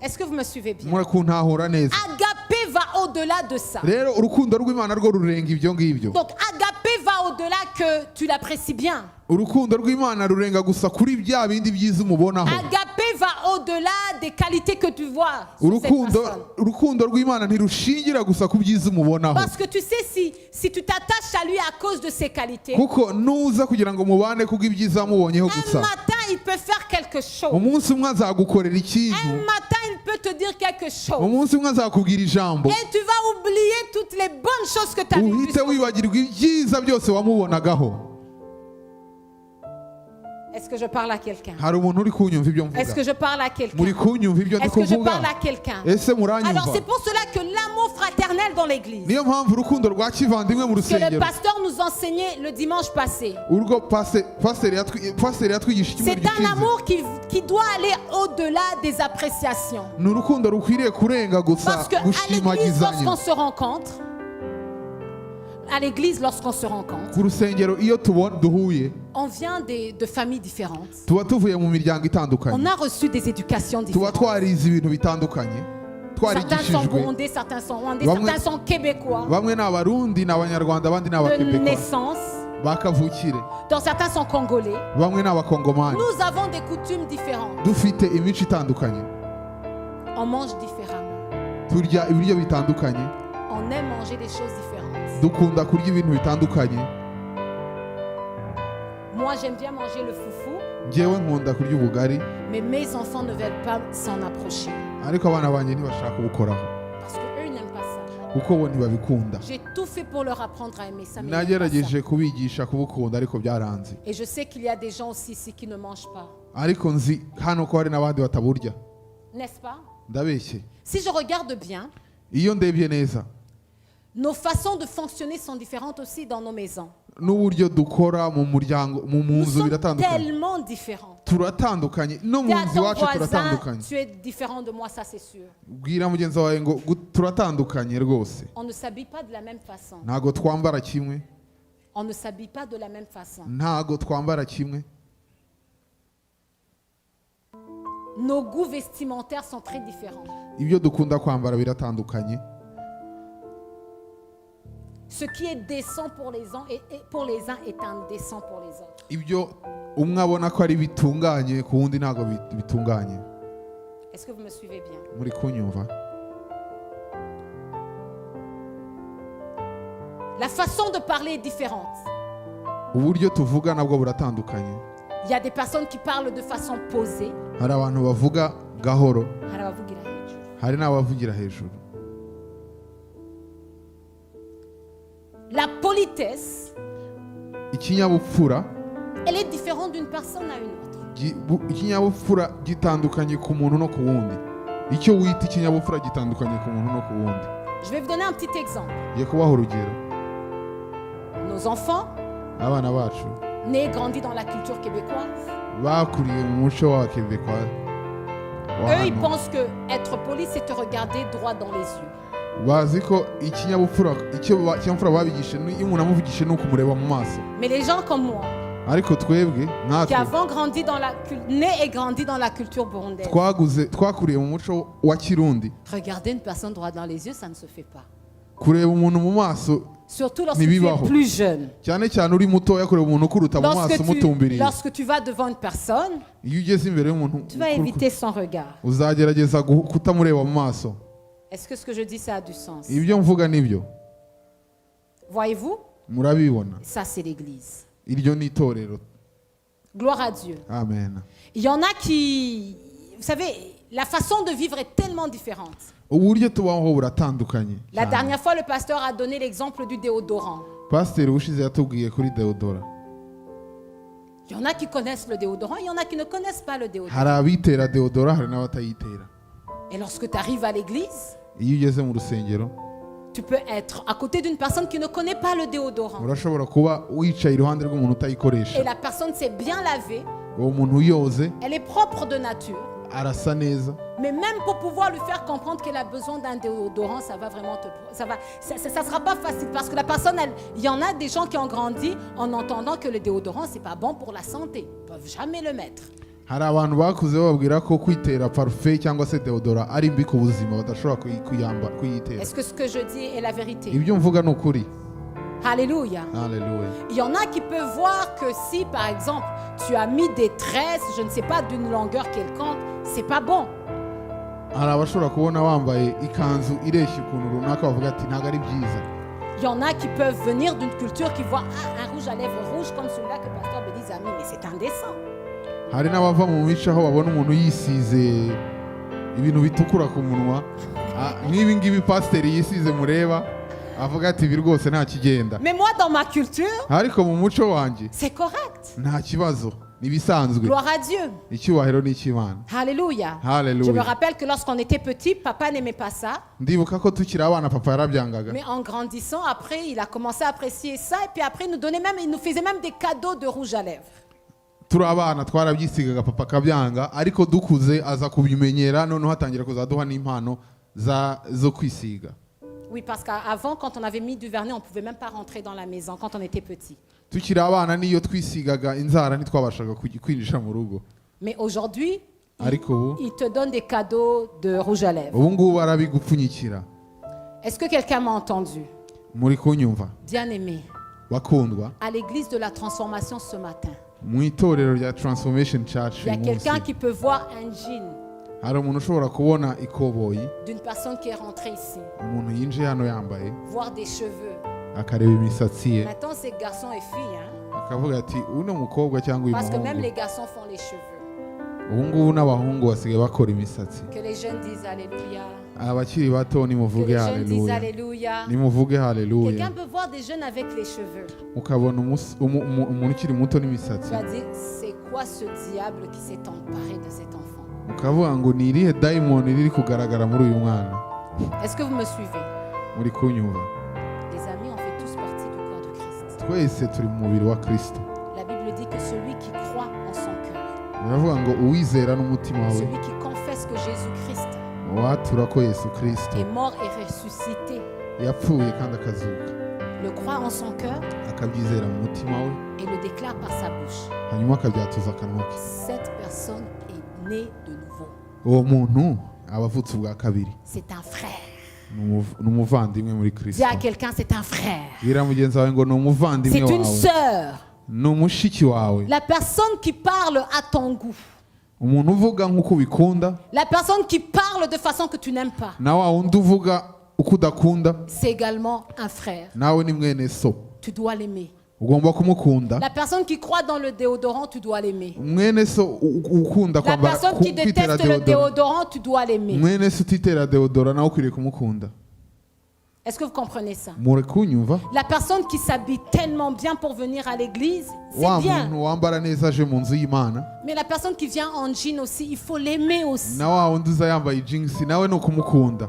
Est-ce que vous me suivez bien? Murakuntahura neza. Agapé va au-delà de ça. Rero urukundo rw'Imana rwo rurenga ibyo ngibyo. Donc agapé va au-delà que tu l'apprécies bien. Urukundo rw'Imana rurenga gusa kuri bya bindi byiza umubonaho. Agapé va au-delà des qualités que tu vois sur cette personne. Urukundo rw'Imana ntirushingira gusa ku byiza umubonaho. Parce que tu sais, si tu t'attaches à lui à cause de ses qualités, Kuko nuza kugira ngo mubane kubw'ibyiza wamubonyeho un gusa, matin il peut faire quelque chose. umunsi umwe azagukorera ikintu, Un matin il peut te dire quelque chose. umunsi umwe azakubwira ijambo, Et tu vas oublier toutes les bonnes choses que tu as vues. uhite wibagirwa ibyiza byose wamubonagaho. Est-ce que je parle à quelqu'un? hari umuntu uri kunyumva ibyo mvuga? Est-ce que je parle à quelqu'un? muri kunyumva ibyo ndi Est-ce que je kuvuga? parle à quelqu'un? ese Alors muranyumva? c'est pour cela que l'amour fraternel dans l'église, niyo mpamvu urukundo rwa kivandimwe mu que le rusengero pasteur nous enseignait le dimanche passé, urwo pasiteri yatwigisha icyumweru c'est un gishize amour qui doit aller au-delà des appréciations. ni urukundo rukwiriye kurenga gusa Parce qu'à l'église, gushimagizanya. lorsqu'on se rencontre, à l'église, lorsqu'on se rencontre, ku rusengero iyo duhuye on vient de familles différentes. tuba tuvuye mu miryango On itandukanye, a reçu des éducations tuba différentes. twarize ibintu bitandukanye, Certains sont twarigishijwe. burundais, certains sont rwandais, Bamwe- certains sont québécois bamwe ni abarundi, ni abanyarwanda, abandi ni de abakebekwa naissance, bakavukire, dont certains sont congolais. bamwe ni abakongomani. Nous avons des coutumes différentes. dufite imico itandukanye, On mange différemment. turya ibiryo bitandukanye, On aime manger des choses différentes. dukunda kurya ibintu bitandukanye. Moi, j'aime bien manger le foufou, njyewe nkunda kurya ubugari, mais mes enfants ne veulent pas s'en approcher ariko abana banjye ntibashaka kubukoraho parce qu'eux, ils n'aiment pas ça. kuko bo ntibabikunda. J'ai tout fait pour leur apprendre à aimer ça, mais ils n'aiment pas nagerageje ça. kubigisha kubukunda ariko byaranze. Et je sais qu'il y a des gens aussi ici qui ne mangent pas. ariko nzi hano ko hari n'abandi bataburya. N'est-ce pas? ndabeshye. Si je regarde bien, iyo ndebye neza nos façons de fonctionner sont différentes aussi dans nos maisons. n'uburyo dukora mu muryango mu Nous nzu sommes biratandukanye, tellement différents. turatandukanye no mu Dis à nzu ton iwacu voisin, turatandukanye. tu es différent de moi, ça c'est sûr. bwira mugenzi wawe ngo turatandukanye rwose, On ne s'habille pas de la même façon. ntago twambara kimwe, On ne s'habille pas de la même façon. ntago twambara kimwe, Nos goûts vestimentaires sont très différents. ibyo dukunda kwambara biratandukanye. Ce qui est décent pour les uns est indécent pour les autres. ibyo umwe abona ko ari bitunganye ku wundi ntago bitunganye. Est-ce que vous me suivez bien? muri kunyumva? La façon de parler est différente. uburyo tuvuga nabwo buratandukanye. Il y a des personnes qui parlent de façon posée. hari abantu bavuga gahoro, hari abavugira hejuru. hari n'abavugira hejuru. La politesse, ikinyabupfura elle est différente d'une personne à une autre. ikinyabupfura gitandukanye ku muntu no ku wundi. icyo wita ikinyabupfura gitandukanye ku muntu no ku wundi. Je vais vous donner un petit exemple. ngiye kubaha urugero. Nos enfants, abana bacu nés et grandis dans la culture québécoise, bakuriye mu muco wa Québécois wa eux, ils hano. pensent que être poli, c'est te regarder droit dans les yeux. bazi ko ikinyabupfura babigishe iyo umuntu amuvugishije ni ukumureba mu maso. Mais les gens comme moi, ariko twebwe qui natwe avons grandi dans nés et grandi dans la culture burundaise, twakuriye mu muco wa Kirundi, regarder une personne droit dans les yeux, ça ne se fait pas. kureba umuntu mu maso, Surtout lorsque tu es Ntibibaho. plus jeune. cyane cyane uri mutoya, kureba umuntu ukuruta mu maso umutumbiriye. Lorsque tu vas devant une personne, iyo ugeze imbere y'umuntu tu vas éviter son regard. uzagerageza kutamureba mu maso. Est-ce que ce que je dis, ça a du sens? ibyo mvuga nibyo Voyez-vous? murabibona. Ça, c'est l'église. iryo ni itorero. Gloire à Dieu. amen. Il y en a qui... Vous savez, la façon de vivre est tellement différente. uburyo tubaho buratandukanye. La dernière fois, le pasteur a donné l'exemple du déodorant. pasiteri ushize yatubwiye kuri deodora. Il y en a qui connaissent le déodorant, il y en a qui ne connaissent pas le déodorant. hari abitera deodora, hari n'abatayitera. Et lorsque tu arrives à l'église, iyo ugeze mu rusengero tu peux être à côté d'une personne qui ne connaît pas le déodorant. urashobora kuba wicaye iruhande rw'umuntu Et utayikoresha. la personne s'est bien lavée, uwo muntu yoze elle est propre de nature. arasa neza, Mais même pour pouvoir lui faire comprendre qu'elle a besoin d'un déodorant, ça va vraiment ça sera pas facile parce que la personne, il y en a des gens qui ont grandi en entendant que le déodorant c'est pas bon pour la santé, ils peuvent jamais le mettre. hari abantu bakuze bababwira ko kwitera parufe cyangwa se deodora ari mbi ku buzima, badashobora kuyitera. Est-ce que ce que je dis est la vérité? ibyo mvuga ni ukuri. Alléluia. Alléluia. Il y en a qui peuvent voir que si par exemple tu as mis des tresses, je ne sais pas, d'une longueur quelconque, c'est pas bon. hari abashobora kubona wambaye ikanzu ireshya ukuntu runaka bavuga ati ntabwo ari byiza. Il y en a qui peuvent venir d'une culture qui voient un rouge à lèvres rouge comme celui-là que le pasteur Belize a mis, mais c'est indécent. hari n'abava mu mico aho babona umuntu yisize ibintu bitukura ku munwa, nk'ibi ngibi pasiteri yisize mureba, avuga ati ibi rwose nta kigenda. Mais moi dans ma culture, ariko mu muco wanjye c'est correct. nta kibazo, nibisanzwe. Gloire à Dieu. Icyubahiro ni icy'Imana. Alléluia. Hallelujah. Je me rappelle que lorsqu'on était petit, papa n'aimait pas ça. Ndibuka ko tukiri abana papa yarabyangaga. Mais en grandissant, après, il a commencé à apprécier ça. Et puis après, il nous faisait même des cadeaux de rouge à lèvres. Turi abana twarabyisigaga papa akabyanga ariko dukuze aza kubimenyera noneho hatangira kuzaduha n'impano zo kwisiga. Oui, parce qu'avant, quand on avait mis du vernis, on ne pouvait même pas rentrer dans la maison quand on était petit. Tukiri abana niyo twisigaga inzara ntitwabashaga kwinjira mu rugo. Mais aujourd'hui, ariko il te donne des cadeaux de rouge à lèvres. ubu ngubu arabigupfunyikira. Est-ce que quelqu'un m'a entendu? Muri kunyumva? Bien-aimé, Bakundwa, à l'église de la transformation ce matin, mu itorero rya Transformation Church il y a uyu munsi, quelqu'un qui peut voir un jean hari umuntu ushobora kubona ikoboyi, d'une personne qui est rentrée ici, umuntu yinjiye hano yambaye, voir des cheveux. akareba imisatsi ye, Maintenant, c'est garçons et filles, hein? akavuga ati uno mukobwa cyangwa uyu Parce que même muhungu. les garçons font les cheveux. Ubu ngubu n'abahungu basigaye bakora imisatsi. Que les jeunes disent Alléluia. Abakiri bato Que nimuvuge les jeunes disent haleluya, Alléluia. nimuvuge haleluya. Quelqu'un peut voir des jeunes avec les cheveux. Ukabona umuntu ukiri muto n'imisatsi, Tu vas dire, c'est quoi ce diable qui s'est emparé de cet enfant? ukavuga ngo ni irihe dayimoni riri kugaragara muri uyu mwana. Est-ce que vous me suivez? Muri kunyumva? Les amis, on fait tous partie du corps de Christ. Twese turi mu mubiri wa Kristo. La Bible dit que celui qui croit en son cœur, baravuga ngo uwizera n'umutima wawe, celui qui confesse que Jésus-Christ watura ko Yesu Kristo est mort et ressuscité, yapfuye kandi akazuka, le croit en son cœur akabyizera mu mutima we, et le déclare par sa bouche. hanyuma akabyatuza akanwa ke, Cette personne est née de nouveau. uwo muntu aba avutse ubwa kabiri. C'est un frère. Ni umuvandimwe muri Dis Kristo. à quelqu'un, c'est un frère. Bwira mugenzi wawe ngo ni umuvandimwe C'est une wawe, sœur. ni umushiki wawe, La personne qui parle à ton goût. umuntu uvuga nk'uko ubikunda, La personne qui parle de façon que tu n'aimes pas. na wa wundi uvuga uko udakunda, C'est également un frère. nawe ni mwene so, Tu dois l'aimer. ugomba kumukunda. La personne qui croit dans le déodorant, tu dois l'aimer. Mwene so ukunda La kwambara personne qui kwitera déteste le deodora, déodorant, tu dois l'aimer. mwene so utitera deodora nawe ukwiriye kumukunda. Est-ce que vous comprenez ça? Muri kunyumva? La personne qui s'habille tellement bien pour venir à l'église, Wa c'est bien. muntu wambara neza aje mu nzu y'Imana, Mais la personne qui vient en jean aussi, il faut l'aimer aussi. na wa wundi uza yambaye jeans nawe ni ukumukunda.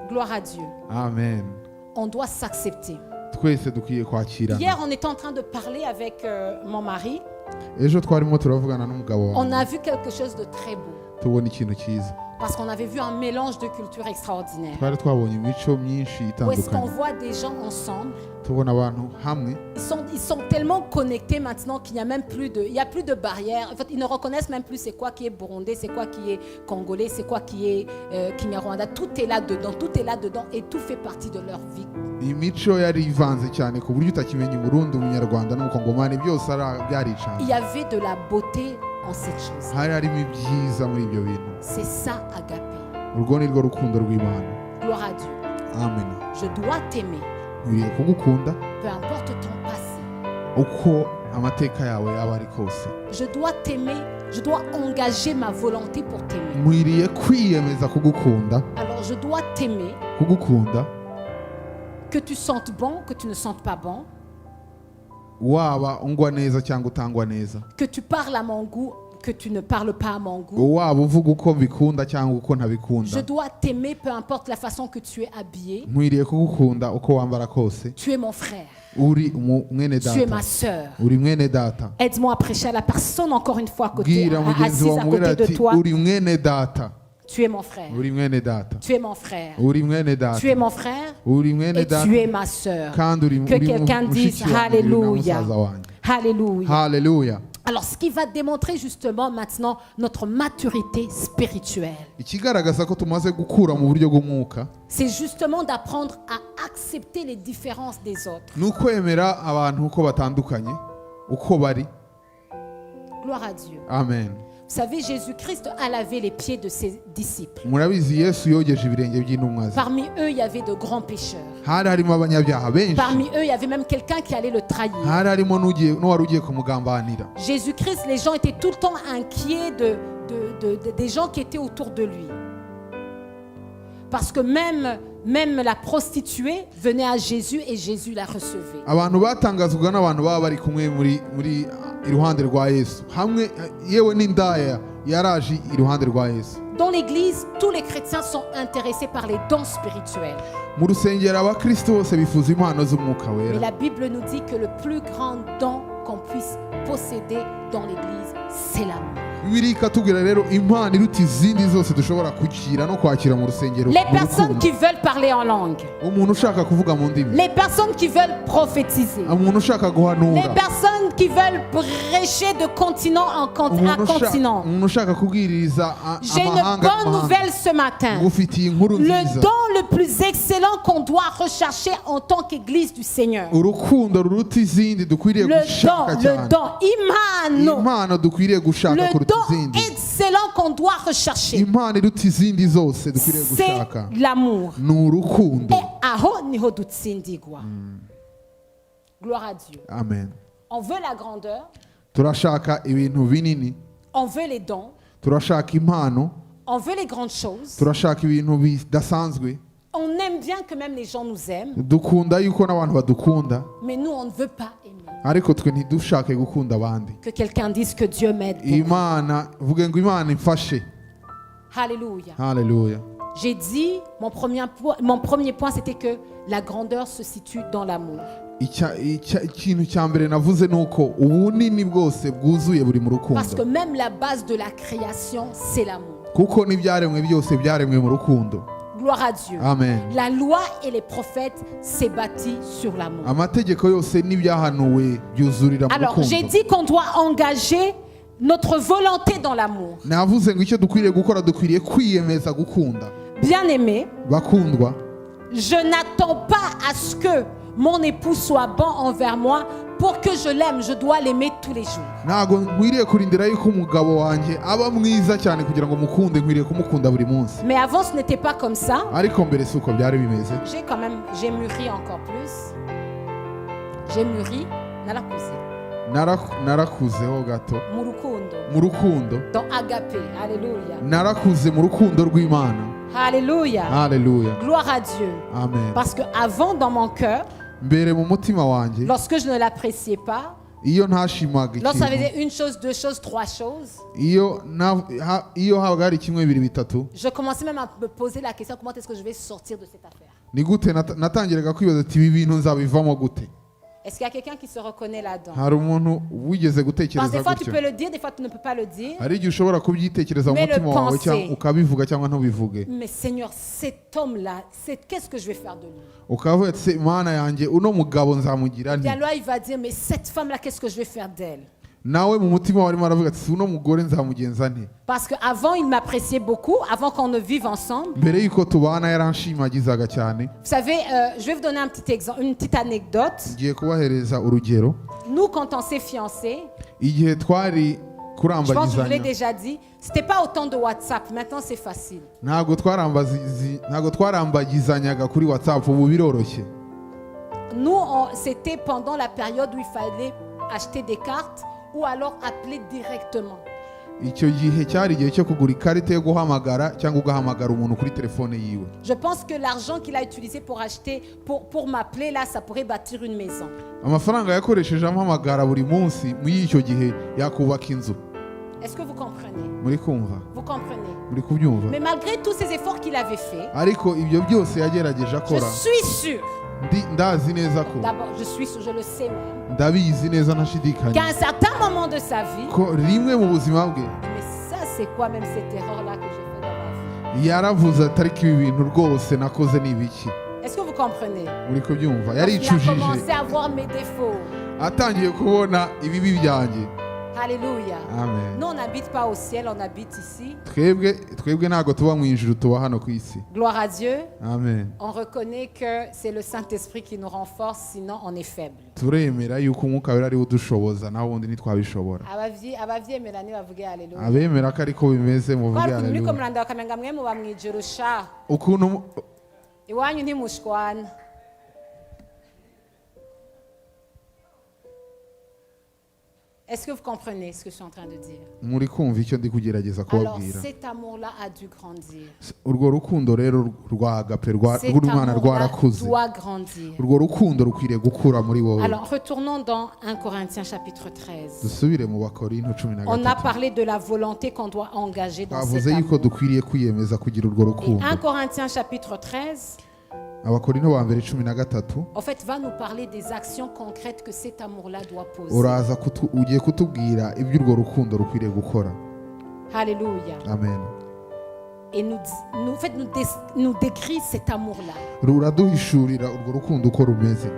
Gloire à Dieu. Amen. On doit s'accepter. Twese dukwiye kwakirana. Hier, on était en train de parler avec mon mari. Ejo twarimo turavugana n'umugabo On a wawe, vu quelque chose de très beau. tubona ikintu cyiza. Parce qu'on avait vu un mélange de cultures extraordinaire. Twari twabonye imico myinshi Où est-ce qu'on itandukanye, voit des gens ensemble? tubona abantu hamwe, Ils sont tellement connectés maintenant qu'il n'y a même plus de, il y a plus de barrières. En fait, ils ne reconnaissent même plus c'est quoi qui est burundais, c'est quoi qui est congolais, c'est quoi qui est Kinyarwanda. Tout est là-dedans, tout est là-dedans et tout fait partie de leur vie. imico yari ivanze cyane ku buryo utakimenya Burundi, Umunyarwanda n'Umukongomani, byose byaricanye. Il y avait de la beauté en cette chose. Hari harimo ibyiza muri ibyo bintu. C'est ça, Agapé. Urwo ni rwo rukundo rw'Imana. Gloire à Dieu. Amen. Je dois t'aimer, Nkwiriye kugukunda peu importe ton passé. uko amateka yawe yaba ari kose. Je dois t'aimer, je dois engager ma volonté pour t'aimer. Nkwiriye kwiyemeza kugukunda, Alors je dois t'aimer, kugukunda, que tu sentes bon, que tu ne sentes pas bon, waba ungwa neza cyangwa utangwa neza, que tu parles à mon goût, que tu ne parles pas à mon goût. waba uvuga uko mbikunda cyangwa uko Je ntabikunda. dois t'aimer, peu importe la façon que tu es habillé. Nkwiriye kugukunda uko wambara kose. Tu es mon frère, Uri mwene tu es data, ma sœur. uri mwene data. Aide-moi à prêcher à la personne encore une fois à côté, Bwira mugenzi assise wawe à mubwira côté de ati toi. uri mwene data, Tu es mon frère, uri mwene data, tu es mon frère, uri mwene data, tu es mon frère uri mwene et data, tu es ma sœur. kandi uri Que quelqu'un dise mushiki wanjye, uri na Alléluia. musaza wanjye. Alléluia. Haleluya. Alors, ce qui va démontrer justement maintenant notre maturité spirituelle, Ikigaragaza ko tumaze gukura mu buryo bw'umwuka c'est justement d'apprendre à accepter les différences des autres. ni ukwemera abantu uko batandukanye, uko bari. Gloire à Dieu. Amen. Vous savez, Jésus-Christ a lavé les pieds de ses disciples. Murabizi Yesu yogeje ibirenge by'intumwa ze. Parmi eux, il y avait de grands pécheurs. Hari harimo abanyabyaha benshi, Parmi eux, il y avait même quelqu'un qui allait le trahir. hari harimo n'uwari ugiye kumugambanira. Jésus-Christ, les gens étaient tout le temps inquiets des gens qui étaient autour de lui. Parce que même la prostituée venait à Jésus et Jésus la recevait. Abantu batangazwaga n'abantu baba bari kumwe muri iruhande rwa Yesu, hamwe yewe n'indaya yaraje iruhande rwa Yesu. Dans l'église, tous les chrétiens sont intéressés par les dons spirituels. Mu rusengero abakristo bose bifuza impano z'umwuka Mais wera, la Bible nous dit que le plus grand don qu'on puisse posséder dans l'église, c'est l'amour. Bibiliya ikatubwira rero impano iruta izindi zose dushobora kugira no kwakira mu rusengero. Les personnes qui veulent parler en langue, Umuntu ushaka kuvuga mu ndimi, les personnes qui veulent prophétiser, umuntu ushaka les guhanura, personnes qui veulent prêcher de continent à continent. umuntu ushaka kubwiriza J'ai une amahanga bonne nouvelle ce matin. ngufitiye inkuru Le nziza. don le plus excellent qu'on doit rechercher en tant qu'Église du Seigneur. Urukundo ruruta izindi dukwiriye gushaka Le cyane. don, impano. Impano dukwiriye gushaka Le kuruta don izindi. excellent qu'on doit rechercher, Impano iruta izindi zose dukwiriye gushaka c'est l'amour. ni urukundo. Et aho niho dutsindigwa. Gloire à Dieu. Amen. On veut la grandeur, Turashaka ibintu binini, on veut les dons, turashaka impano, on veut les grandes choses. turashaka ibintu bidasanzwe. On aime bien que même les gens nous aiment, Dukunda yuko n'abantu badukunda, mais nous, on ne veut pas aimer. ariko twe ntidushake gukunda abandi. Que quelqu'un dise que Dieu m'aide. Imana, vuge ngo Imana imfashe. Alléluia. Haleluya. J'ai dit, mon premier point, c'était que la grandeur se situe dans l'amour. Ikintu cya mbere navuze ni uko ubunini bwose bwuzuye buri mu Parce que rukundo, même la base de la création, c'est l'amour. kuko n'ibyaremwe byose byaremwe mu rukundo. Gloire à Dieu. Amen. La loi et les prophètes s'est bâti sur l'amour. Amategeko yose n'ibyahanuwe byuzurira mu Alors, j'ai rukundo. dit qu'on doit engager notre volonté dans l'amour. Navuze ngo icyo dukwiriye gukora dukwiriye kwiyemeza gukunda. Bien-aimé, Bakundwa, je n'attends pas à ce que mon époux soit bon envers moi. Pour que je l'aime, je dois l'aimer tous les jours. ntabwo nkwiriye kurindira yuko umugabo wanjye aba mwiza cyane kugira ngo mukunde, nkwiriye kumukunda buri munsi. Mais avant, ce n'était pas comme ça. Ariko mbere si uko byari bimeze. J'ai mûri encore plus. J'ai mûri, narakuze. Narakuzeho gato Mu rukundo. mu rukundo, Dans Agapé. Alléluia. narakuze mu rukundo rw'Imana. Alléluia. Haleluya. Gloire à Dieu. Amen. Parce que avant, dans mon cœur, Mbere mu mutima wanjye, lorsque je ne l'appréciais pas, iyo ntashimaga lorsque ça ikintu, faisait une chose, deux choses, trois choses, iyo habaga hari kimwe bibiri bitatu, je commençais même à me poser la question, comment est-ce que je vais sortir de cette affaire? ni gute natangiraga kwibaza ati ibi bintu nzabivamo gute. Est-ce qu'il y a quelqu'un qui se reconnaît là-dedans? Hari umuntu wigeze Parce que gutekereza des fois tu gutyo. peux le dire, des fois tu ne peux pas le dire. Hari igihe ushobora kubyitekereza mu Mais le mutima wawe penser. cyangwa ukabivuga cyangwa ntubivuge, Mais Seigneur, cet homme-là, qu'est-ce que je vais faire de lui? ukavuga ati Mana yanjye uno mugabo nzamugira Et nti. alors il va dire, mais cette femme-là, qu'est-ce que je vais faire d'elle? Nawe mu mutima wawe arimo aravuga ati uno mugore nzamugenza nte. Parce qu'avant, il m'appréciait beaucoup, avant qu'on ne vive ensemble. Mbere yuko tubana yaranshimagizaga cyane. Vous savez, je vais vous donner un petit exemple, une petite anecdote. Ngiye kubahereza urugero. Nous, quand on s'est fiancés, Igihe twari je pense que je vous l'ai kurambagizanya, déjà dit, c'était pas autant de WhatsApp. Maintenant, c'est facile. ntabwo twarambagizanyaga kuri WhatsApp, ubu biroroshye. Nous, c'était pendant la période où il fallait acheter des cartes ou alors appeler directement. Icyo gihe cyari igihe cyo kugura ikarita yo guhamagara cyangwa ugahamagara umuntu kuri telefone yiwe. Je pense que l'argent qu'il a utilisé pour acheter, pour m'appeler là, ça pourrait bâtir une maison. Amafaranga yakoresheje ampamagara buri munsi muri icyo gihe yakubaka inzu. Est-ce que vous comprenez? Muri kumva? Vous comprenez? Muri kubyumva? Mais malgré tous ces efforts qu'il avait fait, Ariko ibyo byose yagerageje je akora, suis sûre, ndazi neza ko, d'abord, je suis sûre, je le sais même, ndabizi neza qu'à ntashidikanya un certain moment de sa vie, ko rimwe mu buzima bwe mais ça c'est quoi même cette erreur-là que j'ai fait dans ma vie? yaravuze atari ko ibi bintu rwose nakoze ni ibiki. Est-ce que vous comprenez? Muri kubyumva? Il a Yaricujije, commencé à voir mes défauts. atangiye kubona ibibi byanjye. Alléluia. Amen. Nous, on n'habite pas au ciel, on habite ici. twebwe ntabwo tuba mu ijuru, tuba hano ku isi. Gloire à Dieu. Amen. On reconnaît que c'est le Saint-Esprit qui nous renforce, sinon on est faible. Turemera yuko umwuka wera ariwe udushoboza, naho ubundi ntitwabishobora. Abavyemera nibavuge haleluya. Abemera ko ariko bimeze muvuge Kwa muri ko haleluya. muranda bakamenga mwe muba mwijuru sha. Ukuntu Iwanyu ntimushwana. Est-ce que vous comprenez ce que je suis en train de dire? muri kumva icyo ndi kugerageza Alors, kubabwira. cet amour-là a dû grandir. Urwo rukundo rero rwa agape Cet rw'Imana amour-là rwarakuze. doit grandir. Urwo rukundo rukwiriye gukura muri wowe. Alors, retournons dans 1 Corinthiens chapitre 13. Dusubire mu Bakorinto On a 13. parlé de la volonté qu'on doit engager dans Bavuze cet yuko amour. dukwiriye kwiyemeza kugira urwo Et rukundo. 1 Corinthiens chapitre 13, Abakorinto ba mbere 13 en fait, va nous parler des actions concrètes que cet amour-là doit poser. uraza ugiye kutubwira ibyo urwo rukundo rukwiriye gukora. Alléluia. Amen. Et en fait, nous décrit cet amour-là. Ruraduhishurira urwo rukundo uko rumeze.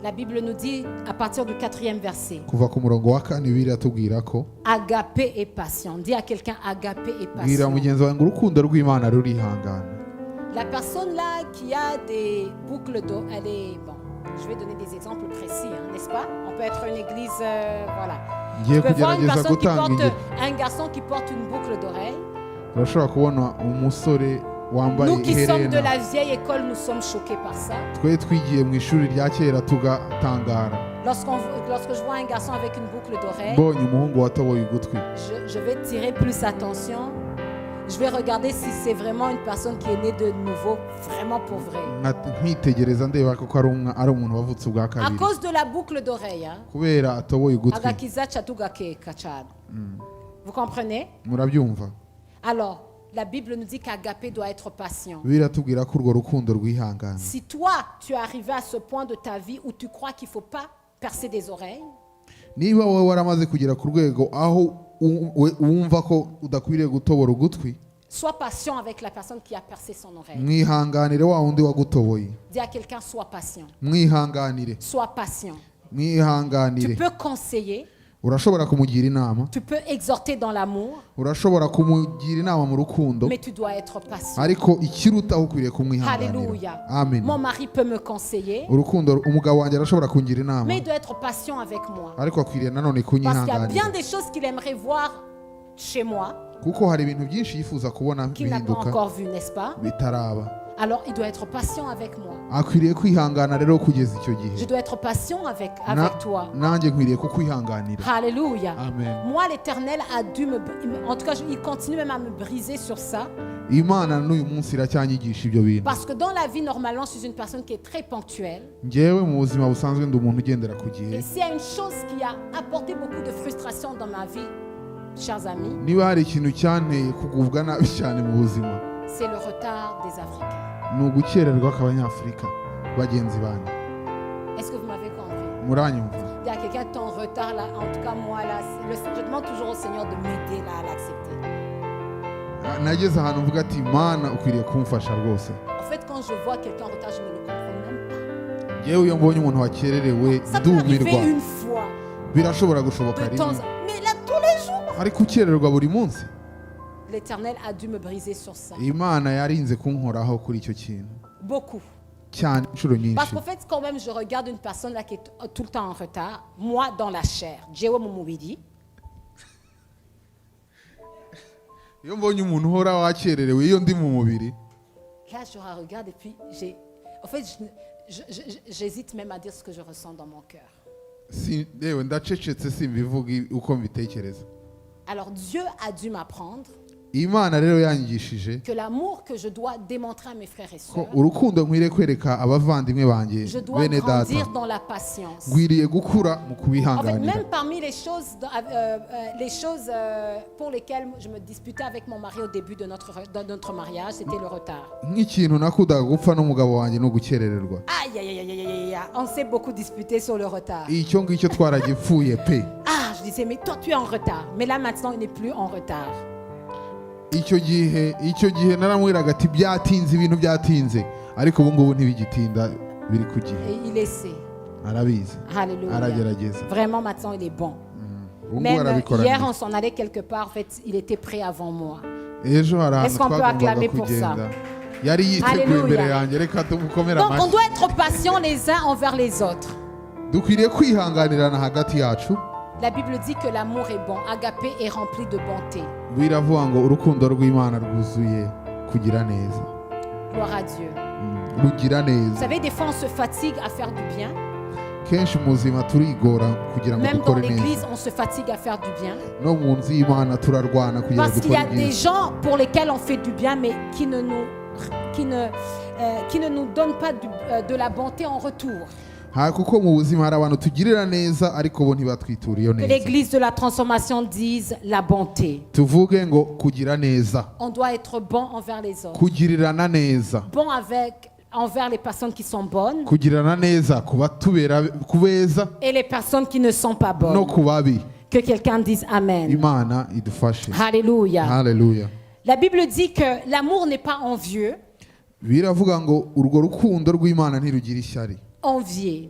La Bible nous dit, à partir du 4e verset, Kuva ku murongo wa 4 biratubwira ko agapé et patient. Dis à quelqu'un agapé et bwira patient. mugenzi wawe ngo urukundo rw'Imana rurihangana. La personne là qui a des boucles d'eau, elle est bon. Je vais donner des exemples précis, hein, n'est-ce pas? On peut être une église, voilà. Ngiye Tu peux voir une kugerageza personne qui gutanga porte, ingero. un garçon qui porte une boucle d'oreille. Urashobora kubona umusore wambaye Nous qui sommes de iherena. la vieille école, nous sommes choqués par ça. Twe twigiye mu ishuri rya kera tugatangara. Lorsque je vois un garçon avec une boucle d'oreille, Mbonye umuhungu watoboye ugutwi. je vais tirer plus attention. Je vais regarder si c'est vraiment une personne qui est née de nouveau, vraiment pour vrai. Nkitegereza ndeba ko ari umuntu wavutse ubwa À kabiri. cause de la boucle d'oreille, hein, Kubera atoboye ugutwi. agakiza chatugakeka cyane. Vous comprenez? Murabyumva? Alors, la Bible nous dit qu'agapé doit être patient. Biratubwira ko urwo rukundo rwihangana. Si toi, tu es arrivé à ce point de ta vie où tu crois qu'il ne faut pas percer des oreilles, Niba wowe waramaze kugera ku rwego aho wumva ko udakwiriye gutobora ugutwi, sois patient avec la personne qui a percé son oreille. mwihanganire wa wundi wagutoboye. Dis à quelqu'un, sois patient. Mwihanganire. Sois patient. Tu Mwihanganire. peux conseiller, Urashobora kumugira inama, tu peux exhorter dans l'amour, urashobora kumugira inama mu rukundo, mais tu dois être patient. ariko ikirutaho ukwiriye kumwihanganira. Alléluia. Amen. Mon mari peut me conseiller, Urukundo, umugabo wanjye arashobora kungira inama, mais il doit être patient avec moi. ariko akwiriye nanone Parce qu'il y a bien kunyihanganira. des choses qu'il aimerait voir chez moi, Kuko hari ibintu byinshi yifuza kubona qu'il n'a pas bihinduka encore vu, n'est-ce pas? bitaraba. Alors, il doit être patient avec moi. Akwiriye kwihangana rero kugeza icyo gihe. Je dois être patient avec Na- toi. nanjye nkwiriye kukwihanganira. Alléluia. Amen. Moi, l'Éternel a dû en tout cas, il continue même à me briser sur ça. Imana n'uyu munsi iracyanyigisha ibyo bintu. Parce que dans la vie, normalement, je suis une personne qui est très ponctuelle. Njyewe mu buzima busanzwe ndi umuntu ugendera ku Et gihe. s'il y a une chose qui a apporté beaucoup de frustration dans ma vie, chers amis, Niba hari ikintu cyanteye kugubwa nabi cyane mu buzima, c'est le retard des Africains. ni ugukererwa kw'Abanyafurika bagenzi banjye. Est-ce que vous m'avez compris? Muranyumva? Il y a quelqu'un qui est en retard là, en tout cas moi là, je demande toujours au Seigneur de m'aider là à l'accepter. Nageze ahantu mvuga ati Mana ukwiriye kumfasha rwose. En fait, quand je vois quelqu'un en retard, je ne le comprends même pas. Njyewe iyo mbonye umuntu wakererewe Ça peut arriver ndumirwa. une fois, Birashobora gushoboka de temps rimwe, en mais là tous les jours. ariko ukererwa buri munsi. L'Éternel a dû me briser sur ça. Imana yarinze kunkoraho kuri icyo kintu Beaucoup. cyane inshuro Parce nyinshi. qu'en fait, quand même, je regarde une personne là qui est tout le temps en retard, moi dans la chair, Jewe Mumubidi, Iyo mbonye umuntu uhora wakererewe iyo ndi mu mubiri, là je la regarde et puis en fait, j'hésite même à dire ce que je ressens dans mon cœur. yewe ndacecetse simbivuga uko mbitekereza. Alors Dieu a dû m'apprendre Imana rero yanyigishije que l'amour que je dois démontrer à mes frères et ko sœurs, urukundo nkwiriye kwereka abavandimwe banjye je dois bene data, grandir dans la patience. nkwiriye gukura mu En fait, kubihanganira. même parmi les choses pour lesquelles je me disputais avec mon mari au début de notre mariage, c'était le retard. Nk'ikintu nakundaga gupfa n'umugabo wanjye no gukerererwa. Aïe, aïe, aïe, aïe, aïe, aïe, on s'est beaucoup disputé sur le retard. Icyo ngicyo twaragipfuye pe. Ah, je disais, mais toi, tu es en retard. Mais là, maintenant, il n'est plus en retard. Icyo gihe naramwiraga ati byatinze ibintu byatinze, ariko ubu ngubu ntibigitinda biri ku gihe. Et il essaie. Arabizi. Alléluia. Aragerageza. Vraiment, maintenant, il est bon. Ubu ngubu Même arabikora hier, neza. on s'en allait quelque part. En fait, il était prêt avant moi. Ejo hari ahantu Est-ce qu'on peut twagombaga acclamer pour kugenda, ça? yari yiteguye Alléluia. imbere yanjye, reka tumukomere Donc, on amashyi. doit être patient les uns envers les autres. Dukwiriye kwihanganirana hagati yacu. La Bible dit que l'amour est bon. Agapé est rempli de bonté. Biravuga ngo urukundo rw'Imana rwuzuye kugira neza. Gloire à Dieu. Rugira Vous neza. savez, des fois, on se fatigue à faire du bien. kenshi mu buzima turigora kugira ngo Même dans dukore l'église, neza on se fatigue à faire du bien. no mu nzu y'Imana turarwana kugira ngo Parce qu'il y a dukore des neza gens pour lesquels on fait du bien, mais qui ne nous donnent pas de la bonté en retour. kuko mu buzima hari abantu tugirira neza ariko bo ntibatwitura iyo Que neza l'église de la transformation dise la bonté. tuvuge ngo kugira neza On doit être bon envers les autres. kugirirana neza Bon envers les personnes qui sont bonnes kugirirana neza kuba tubera kubeza et les personnes qui ne sont pas no bonnes. kubabi Que quelqu'un dise Amen. Imana idufashe Alléluia. haleluya La Bible dit que l'amour n'est pas envieux. biravuga ngo urwo rukundo rw'Imana ntirugira ishyari Envier.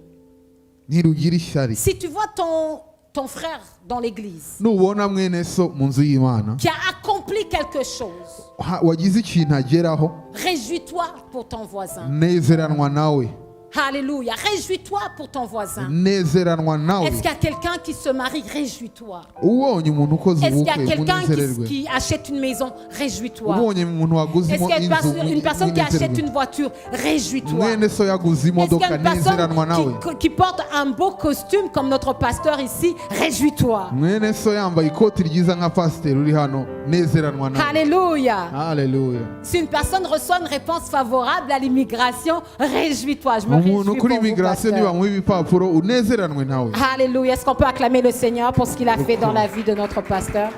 ntirugira ishyari Si tu vois ton frère dans l'église nubona mwene so mu nzu y'Imana qui a accompli quelque chose, wagize ikintu ageraho réjouis-toi pour ton voisin. nezeranwa nawe Alléluia. Réjouis-toi pour ton voisin. nezeranwa nawe Est-ce qu'il y a quelqu'un qui se marie? Réjouis-toi. ubonye umuntu ukoze Est-ce qu'il y a ubukwe quelqu'un munezererwe qui achète une maison? Réjouis-toi. ubonye umuntu waguzemo Est-ce qu'il y a inzu une personne qui achète munezerwe une voiture? Réjouis-toi. mwene so yaguze Est-ce qu'il y imodoka a une nezeranwa nawe personne qui porte un beau costume comme notre pasteur ici? Réjouis-toi. mwene so yambaye ikoti ryiza nka pasiteri uri hano nezeranwa nawe Alléluia. haleluya Si une personne reçoit une réponse favorable à l'immigration, réjouis-toi. Je me réjouis umuntu pour kuri vous, imigirasiyo pasteur. nibamuha ibipapuro unezeranwe nawe Alléluia. Est-ce qu'on peut acclamer le Seigneur pour ce qu'il a fait dans la vie de notre pasteur?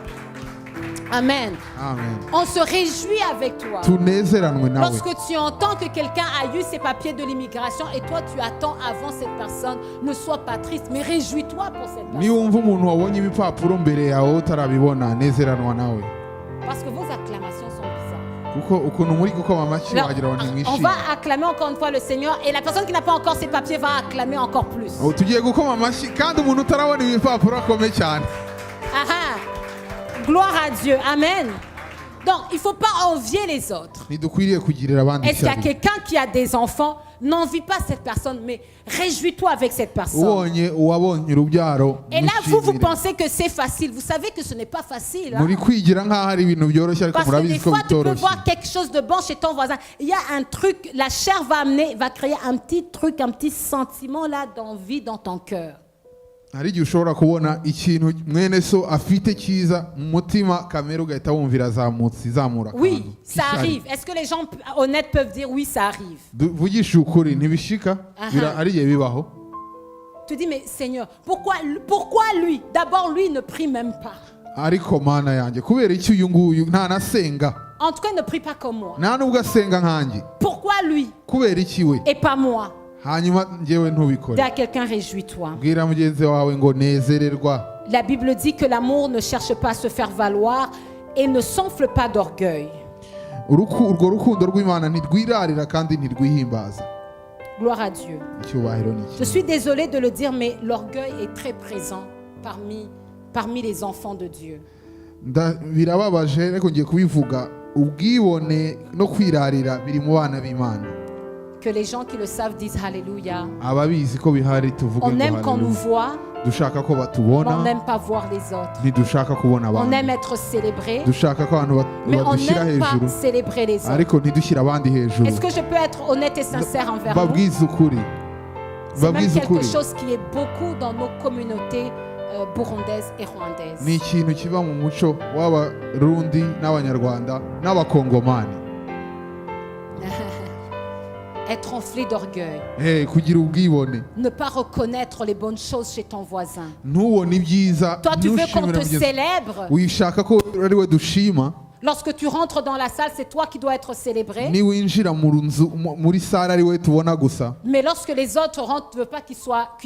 Amen. amen On se réjouit avec toi. tunezeranwe nawe Lorsque tu entends que quelqu'un a eu ses papiers de l'immigration et toi tu attends avant cette personne, ne sois pas triste, mais réjouis-toi pour cette personne. niwumva umuntu wabonye ibipapuro mbere yawe utarabibona nezeranwa nawe Parce que vos acclamations sont bizarres. kuko ukuntu muri gukoma amashyi Alors, wagira ngo on ntimwishime va acclamer encore une fois le Seigneur et la personne qui n'a pas encore ses papiers va acclamer encore plus. ubu tugiye gukoma amashyi kandi umuntu utarabona ibipapuro akome cyane Aha. Gloire à Dieu. Amen. Donc, il ne faut pas envier les autres. ntidukwiriye kugirira abandi Est-ce qu'il y a ishyari quelqu'un qui a des enfants? N'envie pas cette personne, mais réjouis-toi avec cette personne. ubonye uwabonye urubyaro Et là, vous mushimire. pensez que c'est facile. Vous savez que ce n'est pas facile. Hein? muri kwigira nk'aho ari ibintu byoroshye ariko Parce que des murabizi ko fois, tu peux bitoroshye voir quelque chose de bon chez ton voisin. Il y a un truc, la chair va créer un petit truc, un petit sentiment là d'envie dans ton cœur. hari igihe ushobora kubona ikintu mwene so afite cyiza mu mutima kamere ugahita wumva irazamutse izamura Oui, akantu ça k'ishyari. arrive. Est-ce que les gens honnêtes peuvent dire oui, ça arrive? Vugisha ukuri ntibishika Aha. ari igihe bibaho Tu dis, mais Seigneur, pourquoi lui? D'abord, lui ne prie même pas. ariko mana yanjye kubera iki uyu nguyu ntanasenga En tout cas, il ne prie pas comme moi. nta nubwo asenga nkanjye Pourquoi lui kubera iki we et pas moi? hanyuma njyewe ntubikore Dis à quelqu'un, réjouis-toi. bwira mugenzi wawe ngo nezererwa La Bible dit que l'amour ne cherche pas à se faire valoir et ne s'enfle pas d'orgueil. urwo rukundo rw'Imana ntirwirarira kandi ntirwihimbaza Gloire à Dieu. icyubahiro ni Je iki suis désolée de le dire, mais l'orgueil est très présent parmi les enfants de Dieu. birababaje ariko ngiye kubivuga ubwibone no kwirarira biri mu bana b'Imana Que les gens qui le savent disent Alléluia. ababizi ko bihari tuvuge On ngo aime qu'on nous haleluya voit, dushaka ko mais batubona on n'aime pas voir les autres. ntidushaka kubona On abantu aime être célébré, dushaka ko abantu mais on badushyira n'aime pas hejuru célébrer les autres. ariko ntidushyire abandi hejuru Est-ce que je peux être honnête et sincère envers vous? babwize ukuri C'est même babwize quelque ukuri chose qui est beaucoup dans nos communautés burundaises et rwandaises. ni ikintu kiba mu muco w'abarundi n'abanyarwanda n'abakongomani Être enflé d'orgueil. kugira ubwibone Ne pas reconnaître les bonnes choses chez ton voisin. ntubone ibyiza Toi, tu veux qu'on ntushimire te mugenzi célèbre. wishaka ko ari we dushima Lorsque tu rentres dans la salle, c'est toi qui dois être célébré. niwinjira muri sare ari we tubona gusa Mais lorsque les autres rentrent, tu ne veux pas qu'ils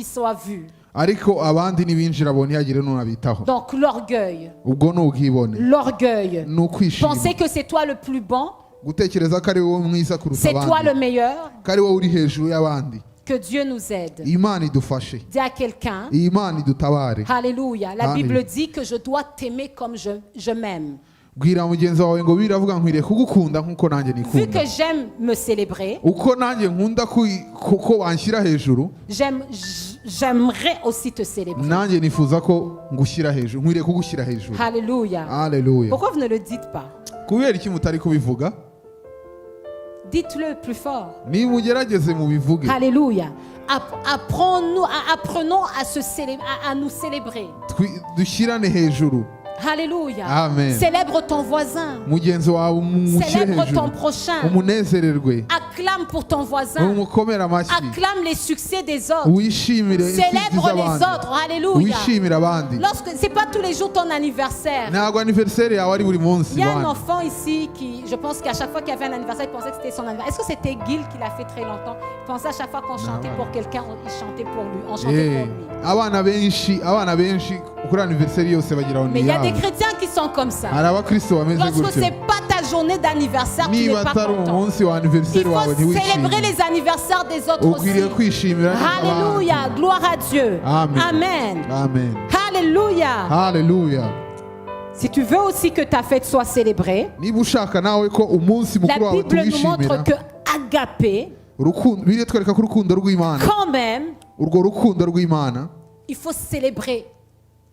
soient vus. ariko abandi nibinjira bo ntihagire n'unabitaho Donc l'orgueil. ubwo ni ubwibone L'orgueil. ni ukwishima Penser que c'est toi le plus bon, gutekereza ko ari wowe mwiza kuruta c'est toi le abandi meilleur. ko ari wowe uri hejuru y'abandi Que Dieu nous aide. imana idufashe Dis à quelqu'un, imana idutabare Alléluia. La Amen. Bible dit que je dois t'aimer comme je m'aime. bwira mugenzi wawe ngo biravuga nkwiriye kugukunda nk'uko nanjye Vu nikunda que j'aime me célébrer, uko nanjye nkunda kuko banshyira hejuru j'aimerais aussi te célébrer. nanjye nifuza ko ngushyira hejuru nkwiriye kugushyira hejuru Alléluia. haleluya Pourquoi vous ne le dites pas? kubera iki mutari kubivuga Dites-le plus fort. nimugerageze mubivuge. Alléluia. Apprenons à nous célébrer. Dushyirane hejuru. Alléluia. Amen. Célèbre ton voisin. Mugenzi wawe umushyire Célèbre ton hejuru, prochain. umunezererwe, Acclame pour ton voisin. umukomere amashyi, Acclame les succès des autres. wishimire intsinzi Célèbre les z'abandi, autres. Alléluia. wishimire abandi. Lorsque c'est pas tous les jours ton anniversaire. Ntabwo anniversaire yawe ari buri munsi Il y a un wanyu. enfant ici qui, je pense qu'à chaque fois qu'il y avait un anniversaire, il pensait que c'était son anniversaire. Est-ce que c'était Gil qui l'a fait très longtemps? Il pensait à chaque fois qu'on chantait pour quelqu'un, il chantait pour lui. On chantait pour lui. abana benshi kuri anniversaire yose bagira ngo Mais ni il y a des yabo. chrétiens qui sont comme ça. Hari abakristo bameze Lorsque gutyo. c'est pas ta journée d'anniversaire, tu n'es Niba pas atari content. umunsi wa Il anniversaire wawe faut célébrer ntiwishime, les anniversaires des autres aussi. ukwiriye kwishimira n'abandi. Alléluia, gloire à Dieu. Amen. Amen. Amen. Alléluia. Haleluya. Si tu veux aussi que ta fête soit célébrée, Niba ushaka nawe ko umunsi la mukuru wawe Bible nous montre tuwishimira, que agapé, Bibiliya itwereka ko urukundo rw'Imana, quand même, urwo rukundo rw'Imana il faut célébrer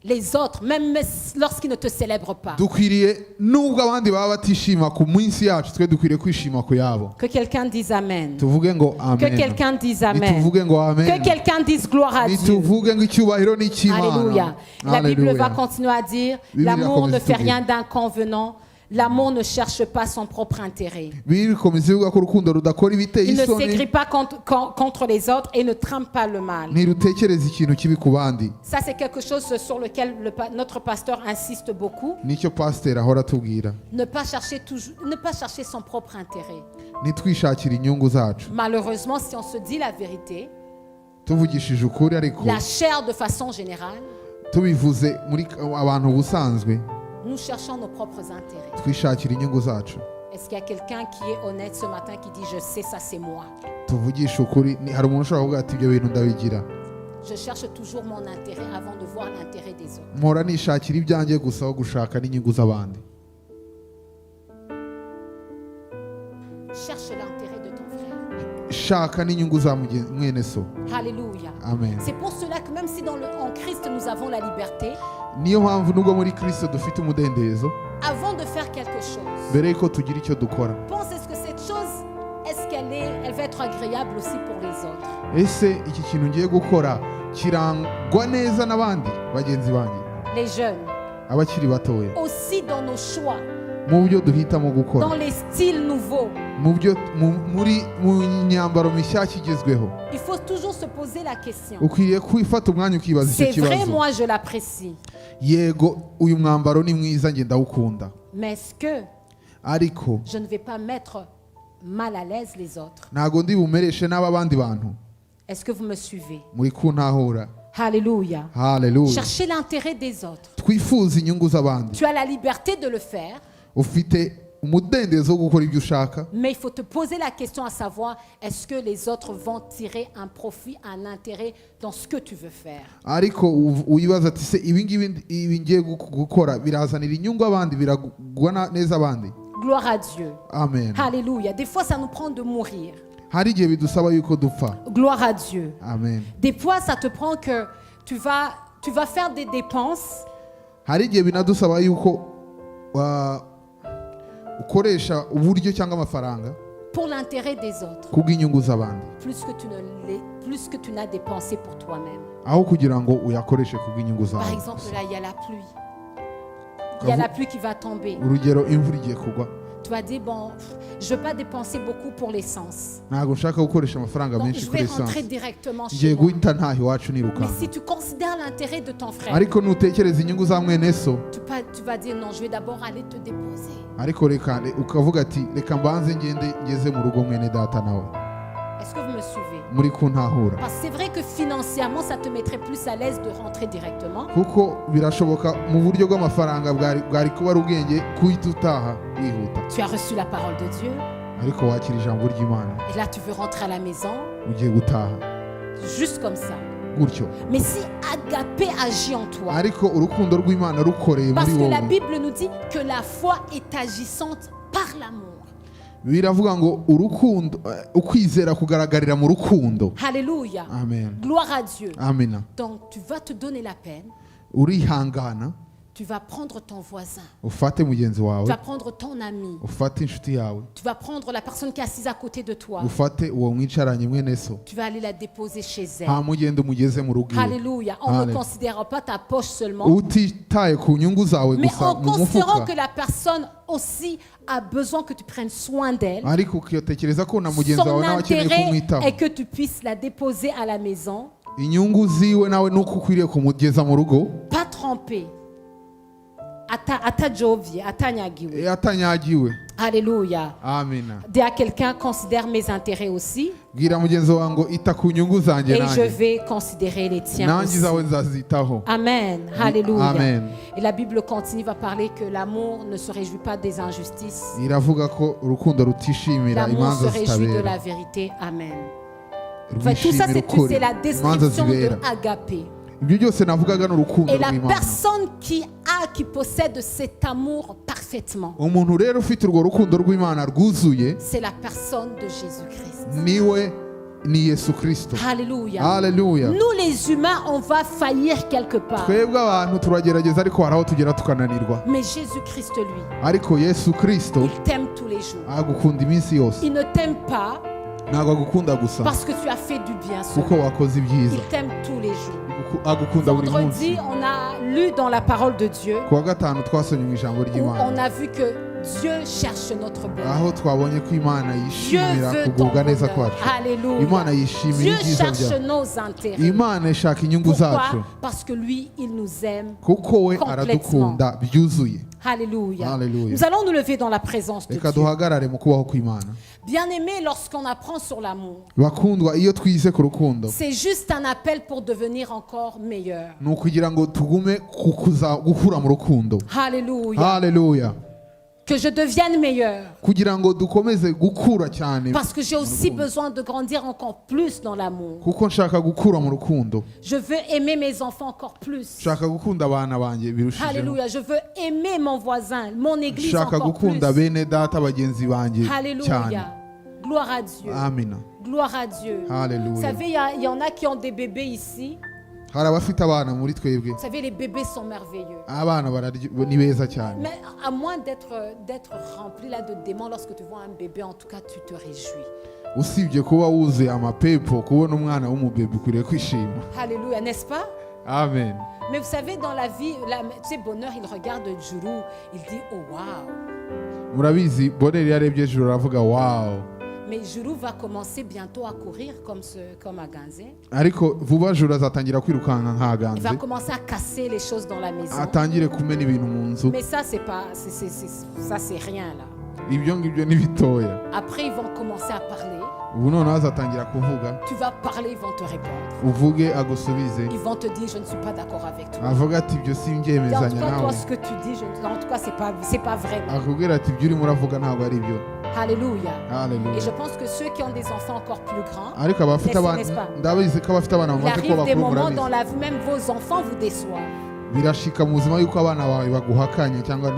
les autres, même lorsqu'ils ne te célèbrent pas. dukwiriye, nubwo abandi baba batishima ku minsi yacu, twe dukwiriye kwishima ku yabo. Que quelqu'un dise Amen. Tuvuge ngo Que amen. quelqu'un dise Amen. Nituvuge ngo Que amen. quelqu'un dise gloire à Dieu. Nituvuge ngo icyubahiro ni icy'Imana. Alléluia. La Bible va Haleluya. continuer à dire, Bibiliya l'amour ne ikomeza fait itubwira. rien d'inconvenant. L'amour ne cherche pas son propre intérêt. Bibiliya ikomeza ivuga ko urukundo rudakora ibiteye Il ne isoni, s'écrit pas contre les autres et ne trame pas le mal. ntirutekereza ikintu kibi ku bandi. Ça, c'est quelque chose sur lequel notre pasteur insiste beaucoup. Nicyo pasiteri ahora atubwira, Ne pas chercher son propre intérêt. nitwishakira inyungu zacu. Malheureusement, si on se dit la vérité, Tuvugishije ukuri ariko la chair de façon générale, tubivuze muri abantu ubusanzwe, nous cherchons nos propres intérêts. twishakira inyungu zacu. Est-ce qu'il y a quelqu'un qui est honnête ce matin qui dit je sais ça c'est moi? Tuvugishe ukuri, hari umuntu ushobora kuvuga ati ibyo bintu ndabigira, Je cherche toujours mon intérêt avant de voir l'intérêt des autres. mpora nishakira ibyanjye gusa aho gushaka n'inyungu z'abandi. Cherche l'intérêt de ton frère. Shaka n'inyungu za mwene so. Alléluia. Amen. C'est pour cela que même si en Christ nous avons la liberté, Niyo mpamvu nubwo muri Kristo dufite umudendezo, avant de faire quelque chose, mbere yuko tugira icyo dukora, pense est-ce que cette chose, elle va être agréable aussi pour les autres? ese iki kintu ngiye gukora kirangwa neza n'abandi bagenzi banjye, Les jeunes, abakiri batoya, aussi dans nos choix, mu byo duhitamo gukora, dans les styles nouveaux, mu myambaro mishyashya igezweho, il faut toujours se poser la question. ukwiriye kwifata umwanya ukibaza icyo C'est vrai, kibazo. moi je l'apprécie, Yego, uyu mwambaro ni mwiza, njye ndawukunda, mais est-ce que ariko je ne vais pas mettre mal à l'aise les autres? ntago ndi bumereshe n'abandi bantu. Est-ce que vous me suivez? Muri kuntahura. Alléluia. Haleluya. Cherchez l'intérêt des autres. Twifuza inyungu z'abandi. Tu as la liberté de le faire, Ufite umudendezo wo gukora ibyo ushaka, mais il faut te poser la question à savoir, est-ce que les autres vont tirer un profit, un intérêt dans ce que tu veux faire? ariko uyibaza ati se ibi ngiye gukora birazanira inyungu abandi, biragwa neza abandi. Gloire à Dieu. Amen. Alléluia. Des fois, ça nous prend de mourir. Hari igihe bidusaba yuko dupfa. Gloire à Dieu. Amen. Des fois, ça te prend que tu vas faire des dépenses Hari igihe binadusaba yuko ukoresha uburyo cyangwa amafaranga pour l'intérêt des autres, kubw'inyungu z'abandi, plus que tu n'as dépensé pour toi-même. aho kugira ngo uyakoreshe kubw'inyungu Par zawe. exemple, là, il y a la pluie. Il y a la pluie qui va tomber. Urugero, imvura igiye kugwa, Tu vas dire, bon, je ne veux pas dépenser beaucoup pour l'essence. ntabwo nshaka gukoresha amafaranga Donc, menshi je kuri vais rentrer esanse, directement ngiye chez moi. guhita ntaha iwacu Mais nirukanka. si tu considères l'intérêt de ton frère, Ariko nutekereza inyungu za mwene so, tu vas dire, non, je vais d'abord aller te déposer. ariko reka ukavuga ati reka mbanze ngeze mu rugo mwene data nawe. Est-ce que vous me suivez? Muri kuntahura. Parce que c'est vrai que financièrement, ça te mettrait plus à l'aise de rentrer directement. Kuko birashoboka mu buryo bw'amafaranga bwari kuba ari ubwenge kuhita utaha wihuta, Tu as reçu la parole de Dieu ariko wakira ijambo ry'Imana et là, tu veux rentrer à la maison ugiye gutaha juste comme ça. gutyo. Mais si agapé agit en toi, Ariko urukundo rw'Imana rukoreye parce muri que la wowe, Bible nous dit que la foi est agissante par l'amour. biravuga ngo urukundo, ukwizera kugaragarira mu rukundo. Alléluia. Amen. Gloire à Dieu. Amina. Donc, tu vas te donner la peine. Urihangana, Tu vas prendre ton voisin. ufate mugenzi Tu wawe, vas prendre ton ami. ufate inshuti yawe, Tu vas prendre la personne qui est assise à côté de toi. ufate uwo mwicaranye mwene so, Tu vas aller la déposer chez elle. hama ugende umugeze mu rugo iwe. Alléluia. On ne Alléluia. considère pas ta poche seulement, utitaye ku nyungu zawe mais gusa en mu considérant mufuka, que la personne aussi a besoin que tu prennes soin d'elle. ariko ukiyotekereza ko na mugenzi Son wawe nawe akeneye intérêt kumwitaho. est que tu puisses la déposer à la maison, Inyungu ziwe nawe nuko ukwiriye kumugeza mu rugo, pas trempée, atajovie, atanyagiwe. atanyagiwe. Alléluia. Amina. Dis à quelqu'un, considère mes intérêts aussi, Bwira mugenzi wawe ngo ita ku nyungu zanjye et je nanjye, vais considérer les tiens nanjye aussi. izawe nzazitaho. Amen. Alléluia. Amen. Et la Bible continue, va parler que l'amour ne se réjouit pas des injustices. Iravuga ko urukundo rutishimira L'amour se imanza réjouit de zitabera, la vérité. Amen. Enfin, tout ça, rwishimira ukuri, c'est la imanza description de zibera. agapé. Ibyo byose navugaga n'urukundo Et la rw'Imana. personne qui possède cet amour parfaitement, Umuntu rero ufite urwo rukundo rw'Imana rwuzuye c'est la personne de Jésus-Christ. ni Yesu Kristo. Alléluia. Haleluya. Nous les humains, on va faillir quelque part. Twebwe abantu turagerageza ariko hari aho tugera tukananirwa, Mais Jésus-Christ, lui, ariko Yesu Kristo il t'aime tous les jours. agukunda iminsi yose. Il ne t'aime pas Ntabwo agukunda gusa parce que tu as fait du bien kuko seulement. wakoze ibyiza, Il t'aime tous les jours. agukunda buri munsi. Vendredi, on a lu dans la parole de Dieu Ku wa gatanu twasomye mu ijambo où ry'Imana, on a vu que Dieu cherche notre bonheur. aho twabonye ko Imana Dieu yishimira veut ton kugubwa neza bonheur. kwacu. Alléluia. Imana yishimira Dieu ibyiza cherche byacu. nos intérêts. Imana ishaka inyungu zacu Pourquoi? Parce que lui, il nous aime. kuko we Complètement. aradukunda byuzuye. Alléluia. Alléluia. Nous allons nous lever dans la présence de Reka Dieu. duhagarare mu kubaho kw'Imana. Bien-aimé, lorsqu'on apprend sur l'amour, Bakundwa, iyo twize ku rukundo c'est juste un appel pour devenir encore meilleur. ni ukugira ngo tugume gukura mu rukundo. Alléluia. Haleluya. Que je devienne meilleur. Kugira ngo dukomeze gukura cyane, Parce que j'ai aussi besoin de grandir encore plus dans l'amour. kuko nshaka gukura mu rukundo. Je veux aimer mes enfants encore plus. Nshaka gukunda abana banjye birushijeho. Alléluia. Je veux aimer mon voisin, mon église Nshaka encore plus. gukunda bene data bagenzi banjye cyane. Alléluia. Gloire à Dieu. Amina. Gloire à Dieu. Vous Haleluya. savez, il y en a qui ont des bébés ici. Hari abafite abana muri twebwe, Vous savez, les bébés sont merveilleux. abana ni beza cyane. Mais à moins d'être rempli là de démons, lorsque tu vois un bébé, en tout cas, tu te réjouis. Usibye kuba wuzuye amapepo, kubona umwana w'umubebe ukwiriye kwishima. Alléluia, n'est-ce pas? Amen. Mais vous savez, dans la vie, tu sais, bonheur, il regarde Juru, il dit, oh waouh. Murabizi, Bonheur yarebye ijuru aravuga wow. Mais Juru va commencer bientôt à courir comme à Ganzé. Ariko vuba Juru azatangira kwirukanka Il va nk'aganze, commencer à casser les choses dans la maison. atangire kumena ibintu mu nzu. Mais ça, c'est pas, ça, c'est rien là. Ibyo ngibyo ni bitoya. Après, ils vont commencer à parler. Ubu noneho azatangira kuvuga, Tu vas parler, ils vont te répondre. uvuge agusubize, Ils vont te dire, je ne suis pas d'accord avec toi. avuga ati ibyo Et en tout simbyemezanya cas, nawe, toi, ce que tu dis, en tout cas, c'est pas vrai. akubwira ati ibyo urimo uravuga ntabwo ari byo. Alléluia. Et Haleluya. je pense que ceux qui ont des enfants encore plus grands, Ariko abafite abana, n'est-ce pas? ndabizi ko abafite abana il bamaze kuba arrive des bakuru moments dans murabizi, la vie, même vos enfants vous déçoivent. birashika mu buzima yuko abana bawe baguhakanye cyangwa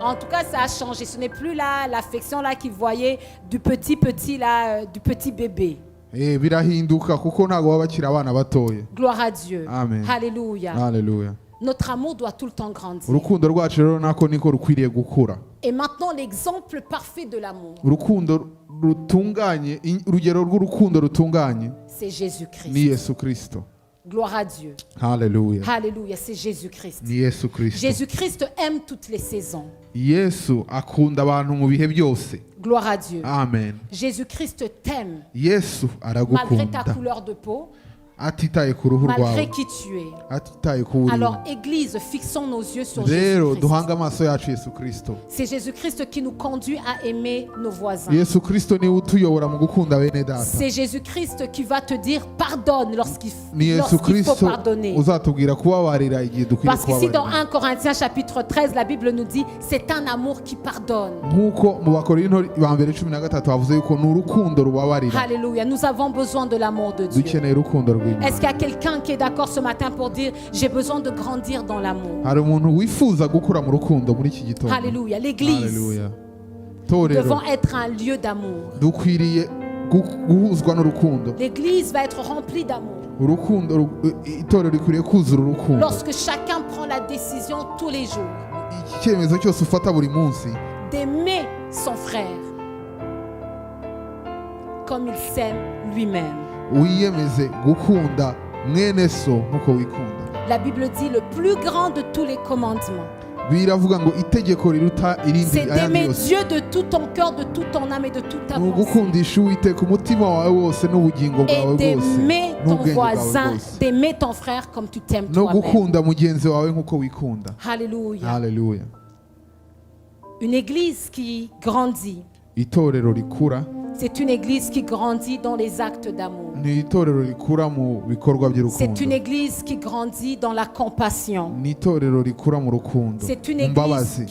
En tout cas, ça a changé. Ce n'est plus là l'affection là qu'ils voyaient du petit là, du petit bébé. birahinduka kuko ntabwo baba bakiri abana batoya. Gloire à Dieu. Amen. Alléluia. Haleluya. Notre amour doit tout le temps grandir. Urukundo rwacu rero nako niko rukwiriye gukura. Et maintenant, l'exemple parfait de l'amour, Urukundo rutunganye, urugero rw'urukundo rutunganye c'est Jésus-Christ. ni Yesu Kristo. Gloire à Dieu. Haleluya. Alléluia, c'est Jésus-Christ. Ni Yesu Kristo. Jésus-Christ aime toutes les saisons. Yesu akunda abantu mu bihe byose. Gloire à Dieu. Amen. Jésus-Christ t'aime Yesu malgré ta aragukunda couleur de peau, atitaye ku ruhu malgré rwawe, qui tu es. atitaye ku uri. Alors, Église, fixons nos yeux sur Rero Jésus-Christ. duhanga amaso yacu Yesu Kristo. C'est Jésus-Christ qui nous conduit à aimer nos voisins. Yesu Kristo niwe utuyobora mu gukunda bene data. C'est Jésus-Christ qui va te dire pardonne lorsqu'il Ni Yesu faut Kristo pardonner. uzatubwira kubabarira igihe dukwiriye Parce qu'ici dans kubabarira. 1 Corinthiens chapitre 13, la Bible nous dit c'est un amour qui pardonne. Nk'uko mu Bakorinto ba mbere 13 havuze yuko ni urukundo rubabarira. Alléluia. Nous avons besoin de l'amour de Dieu. Dukeneye urukundo Est-ce rw'Imana. qu'il y a quelqu'un qui est d'accord ce matin pour dire j'ai besoin de grandir dans l'amour? Hari umuntu wifuza gukura mu rukundo muri iki gitondo. Alléluia. L'Église, Haleluya. nous Torero devons être un lieu d'amour. dukwiriye guhuzwa n'urukundo. L'Église va être remplie d'amour. Urukundo itorero rikwiriye kuzura urukundo. Lorsque chacun prend prend la décision tous les jours icyemezo cyose ufata buri munsi d'aimer son frère comme il s'aime lui-même. wiyemeze gukunda mwene so nk'uko wikunda. La Bible dit le plus grand de tous les commandements, biravuga ngo itegeko riruta irindi c'est ayandi d'aimer yose Dieu de tout ton cœur, de toute ton âme et de toute ta ni pensée. ugukundisha Uwiteka umutima wawe wose n'ubugingo bwawe Et bwose d'aimer ton n'ubwenge bwawe voisin, bwose d'aimer ton frère comme tu t'aimes no toi-même. gukunda mugenzi wawe nk'uko wikunda. Alléluia. Haleluya. Une église qui grandit, Itorero rikura c'est une église qui grandit dans les actes d'amour. ni itorero rikura mu bikorwa C'est une by'urukundo. église qui grandit dans la compassion. Ni itorero rikura mu rukundo, C'est une mu église mbabazi.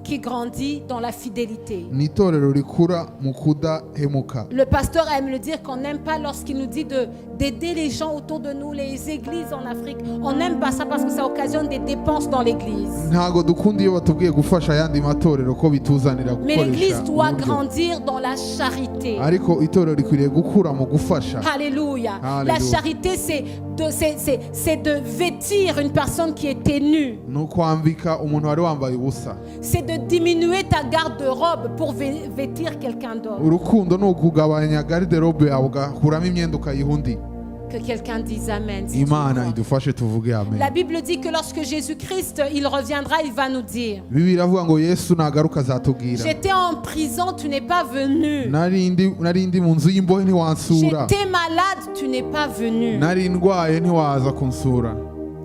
qui grandit dans la fidélité. Ni itorero rikura mu kudahemuka. Le pasteur aime le dire qu'on n'aime pas lorsqu'il nous dit d'aider les gens autour de nous, les églises en Afrique. On n'aime pas ça parce que ça occasionne des dépenses dans l'église. Ntago dukunda iyo batubwiye gufasha ayandi matorero ko bituzanira Mais l'église gukoresha doit uburyo. grandir dans la charité. Ariko itorero rikwiriye gukura mu gufasha. Alléluia. Alléluia. La charité, c'est de vêtir une personne qui était nue. Ni ukwambika umuntu wari wambaye ubusa. C'est de diminuer ta garde-robe pour vêtir quelqu'un d'autre. Urukundo ni ukugabanya garde-robe yawe ugakuramo imyenda ukayiha undi. Que quelqu'un dise Amen. si tu Imana crois. idufashe tuvuge amen. La Bible dit que lorsque Jésus-Christ, il reviendra, il va nous dire: Bibiliya iravuga ngo Yesu nagaruka azatubwira. j'étais en prison, tu n'es pas venu. Narindi mu nzu y'imbohe ntiwansura. J'étais malade, tu n'es pas venu. Nari ndwaye ntiwaza kunsura.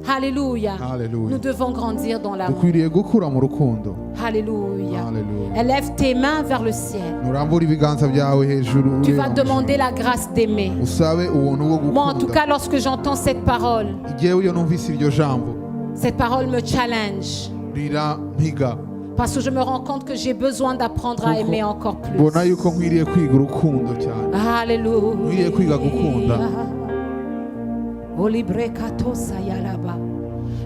Alléluia. Alléluia. Nous devons grandir dans l'amour. Dukwiriye gukura mu rukundo. Alléluia. Alléluia. Élève tes mains vers le ciel. Nurambura ibiganza byawe hejuru. Tu vas demander la grâce d'aimer. Usabe ubuntu bwo Moi, en tout gukunda. cas, lorsque j'entends cette parole Igihe iyo numvise iryo jambo me challenge. rirampiga. Parce que je me rends compte que j'ai besoin d'apprendre à aimer encore plus. Mbona yuko nkwiriye kwiga urukundo cyane. Alléluia. Nkwiriye kwiga gukunda.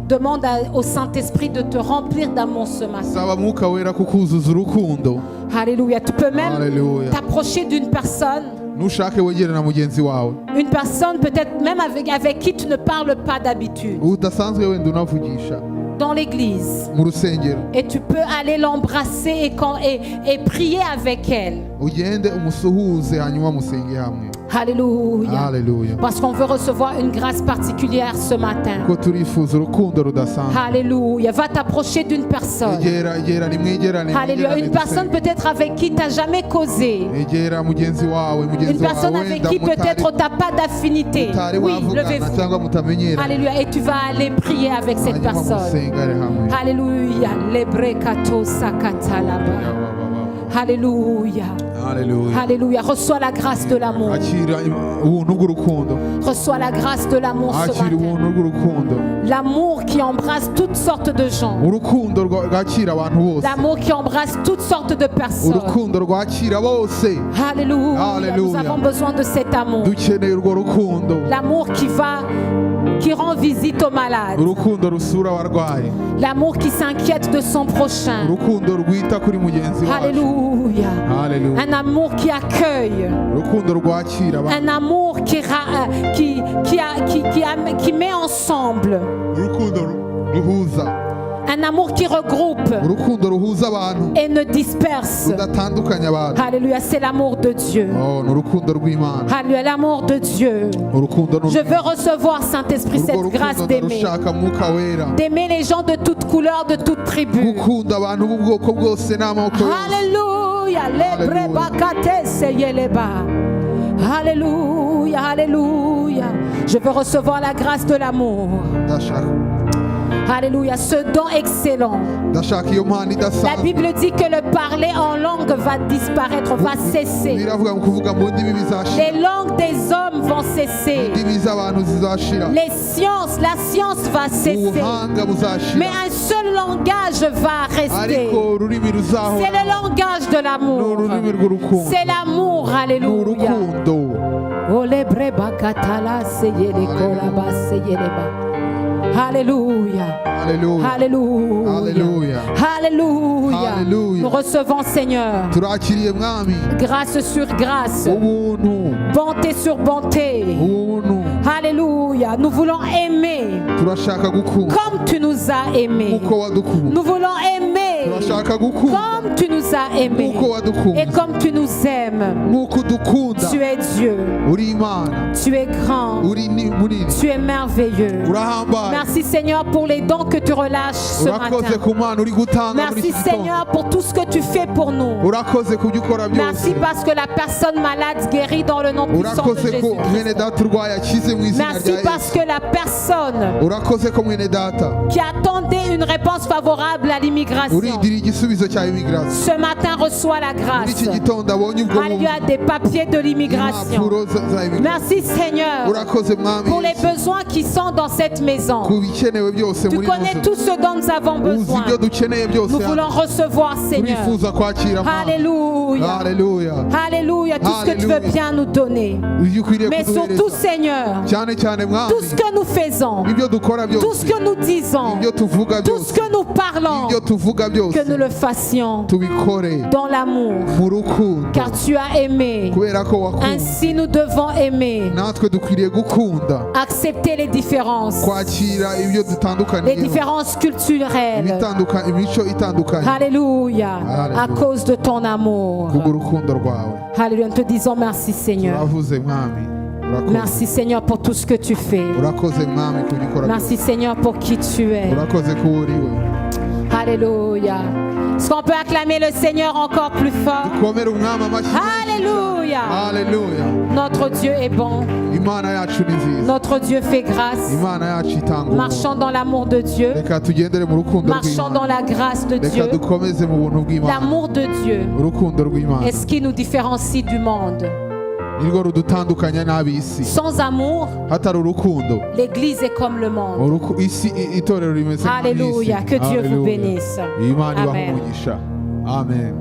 Demande au Saint-Esprit de te remplir d'amour ce matin. Saba Mwuka Wera kukuzuza urukundo. Alléluia. Tu peux même Alléluia. t'approcher d'une personne. Nushake wegere na mugenzi wawe. Une personne peut-être même avec qui tu ne parles pas d'habitude. Udasanzwe wenda unavugisha Dans l'église. mu rusengero. Et tu peux aller l'embrasser et prier avec elle. Ugende umusuhuze hanyuma musenge hamwe. Alléluia. Alléluia. Parce qu'on veut recevoir une grâce particulière ce matin. Ko turifuza urukundo rudasanzwe. Alléluia. Va t'approcher d'une personne. Egera nimwegerane. Alléluia. Une personne peut-être avec qui tu n'as jamais causé. Egera mugenzi wawe, Une mugenzi personne wawe avec qui peut-être tu n'as pas d'affinité. mutari Oui, wavugana levez-vous. cyangwa mutamenyera. Alléluia. Et tu vas aller prier avec cette Hanyuma personne. musengane hamwe. Alléluia. Lebrekato sakatalaba. Alléluia. Alléluia. Alléluia. Reçois la grâce de l'amour. Akira ubuntu bw'urukundo. Reçois la grâce de l'amour ce Akira matin. ubuntu bw'urukundo. L'amour qui embrasse toutes sortes de gens. Urukundo rwakira abantu bose. L'amour qui embrasse toutes sortes de personnes. Urukundo rwakira bose. Alléluia. Alléluia. Nous avons besoin de cet amour. Dukeneye urwo rukundo. L'amour qui rend visite aux malades. Urukundo rusura abarwayi. L'amour qui s'inquiète de son prochain. Urukundo rwita kuri mugenzi wacu. Alléluia. Alléluia. Un amour qui accueille. Urukundo rwakira abantu. Un amour qui met ensemble. Urukundo ruhuza. Un amour qui regroupe Urukundo ruhuza abantu. et ne disperse. Rudatandukanya abantu. Alléluia, c'est l'amour de Dieu. Oh, ni urukundo rw'Imana. Alléluia, l'amour de Dieu. Urukundo Je veux recevoir, Saint-Esprit, cette urwo grâce rukundo d'aimer. ndarushaka Mwuka Wera. D'aimer les gens de toute couleur, de toute tribu. Gukunda abantu b'ubwoko bwose n'amoko yose. Alléluia. Lebre bakate seyeleba. Alléluia, alléluia. Je veux recevoir la grâce de l'amour. Ndashaka. Alléluia, ce don excellent. Ndashaka iyo mpano La idasanzwe. Bible dit que le parler en langue va disparaître, va cesser. Biravuga ngo kuvuga mu ndimi bizashira. Les langues des hommes vont cesser. Indimi z'abantu zizashira. La science va cesser. Ubuhanga buzashira. Mais un seul langage va rester. Ariko ururimi C'est ruzahora. le langage de l'amour. N'ururimi rw'urukundo. C'est l'amour, alléluia. N'urukundo. Olebre bakatala seyele kolaba seyeleba. Alléluia. Alléluia. Alléluia. Alléluia. Alléluia. Alléluia. Nous recevons, Seigneur, Turakiriye mwami. grâce sur grâce, Ubuntu. bonté sur bonté, Ubuntu. Alléluia. Nous voulons aimer turashaka gukunda comme tu nous as aimés. nk'uko wadukunda Nous voulons aimer turashaka gukunda comme tu nous as aimés. nk'uko wadukunda Et comme tu nous aimes. nk'uko udukunda Tu es Dieu. uri Imana Tu es grand. uri munini Tu es merveilleux. urahambaye Merci Seigneur pour les dons que tu relâches ce urakoze matin. ku mana uri gutanga muri Merci iki gitondo Seigneur pour tout ce que tu fais pour nous. urakoze ku byo ukora Merci byose parce que la personne malade guérit dans le nom puissant de urakoze ko Jésus. mwene data urwaye akize mu izina Merci rya parce Yesu que la personne urakoze ko mwene data qui attendait une réponse favorable à l'immigration, urindira igisubizo cya immigration ce matin reçoit la muri grâce. iki gitondo abonye ubwo Alléluia, des papiers de l'immigration. impapuro za immigration Merci Seigneur urakoze mwami pour les Yesu besoins qui sont dans cette maison. ku bikenewe byose Tu muri connais nzu tout ce dont nous avons uzi besoin. ibyo dukeneye byose Nous voulons recevoir Seigneur. turifuza kwakira Mana. Alléluia. Alléluia Alléluia. Tout ce que tu veux Alléluia. bien nous donner. ibyo ukwiriye Mais surtout kuduhereza Seigneur, cyane cyane mwami tout ce que nous faisons, ibyo dukora byose tout ce que nous disons, ibyo tuvuga tout byose ce que nous parlons, ibyo tuvuga byose que nous le fassions tubikore dans l'amour. mu rukundo Car tu as aimé. kubera ko wakunda Ainsi nous devons aimer. natwe dukwiriye gukunda Accepter les différences. kwakira ibyo Les dutandukaniyeho différences culturelles. imico itandukanye Alléluia. À cause de ton amour. kubw'urukundo rwawe Alléluia. Nous te disons merci Seigneur. turavuze mwami urakoze Merci Seigneur pour tout ce que tu fais. urakoze mwami ku gikora Merci Seigneur pour qui tu es. urakoze ko uri we Alléluia. Est-ce qu'on peut acclamer le Seigneur encore plus fort? dukomere umwami amashyi Alléluia. Alléluia Notre Dieu est bon. imana yacu ni nziza Notre Dieu fait grâce. imana yacu itanga ubuntu Marchons dans l'amour de Dieu. reka tugendere mu rukundo Marchons dans rw'imana la grâce de reka Dieu. dukomeze mu buntu bw'imana L'amour de Dieu urukundo rw'imana est ce qui nous différencie du monde. nirwo rudutandukanya n'ab'isi Sans amour, hatari urukundo l'Église est comme le monde. itorero rimeze nk'isi Alléluia. Que Dieu vous Alléluia. bénisse. imana ibaha Amen. umugisha amen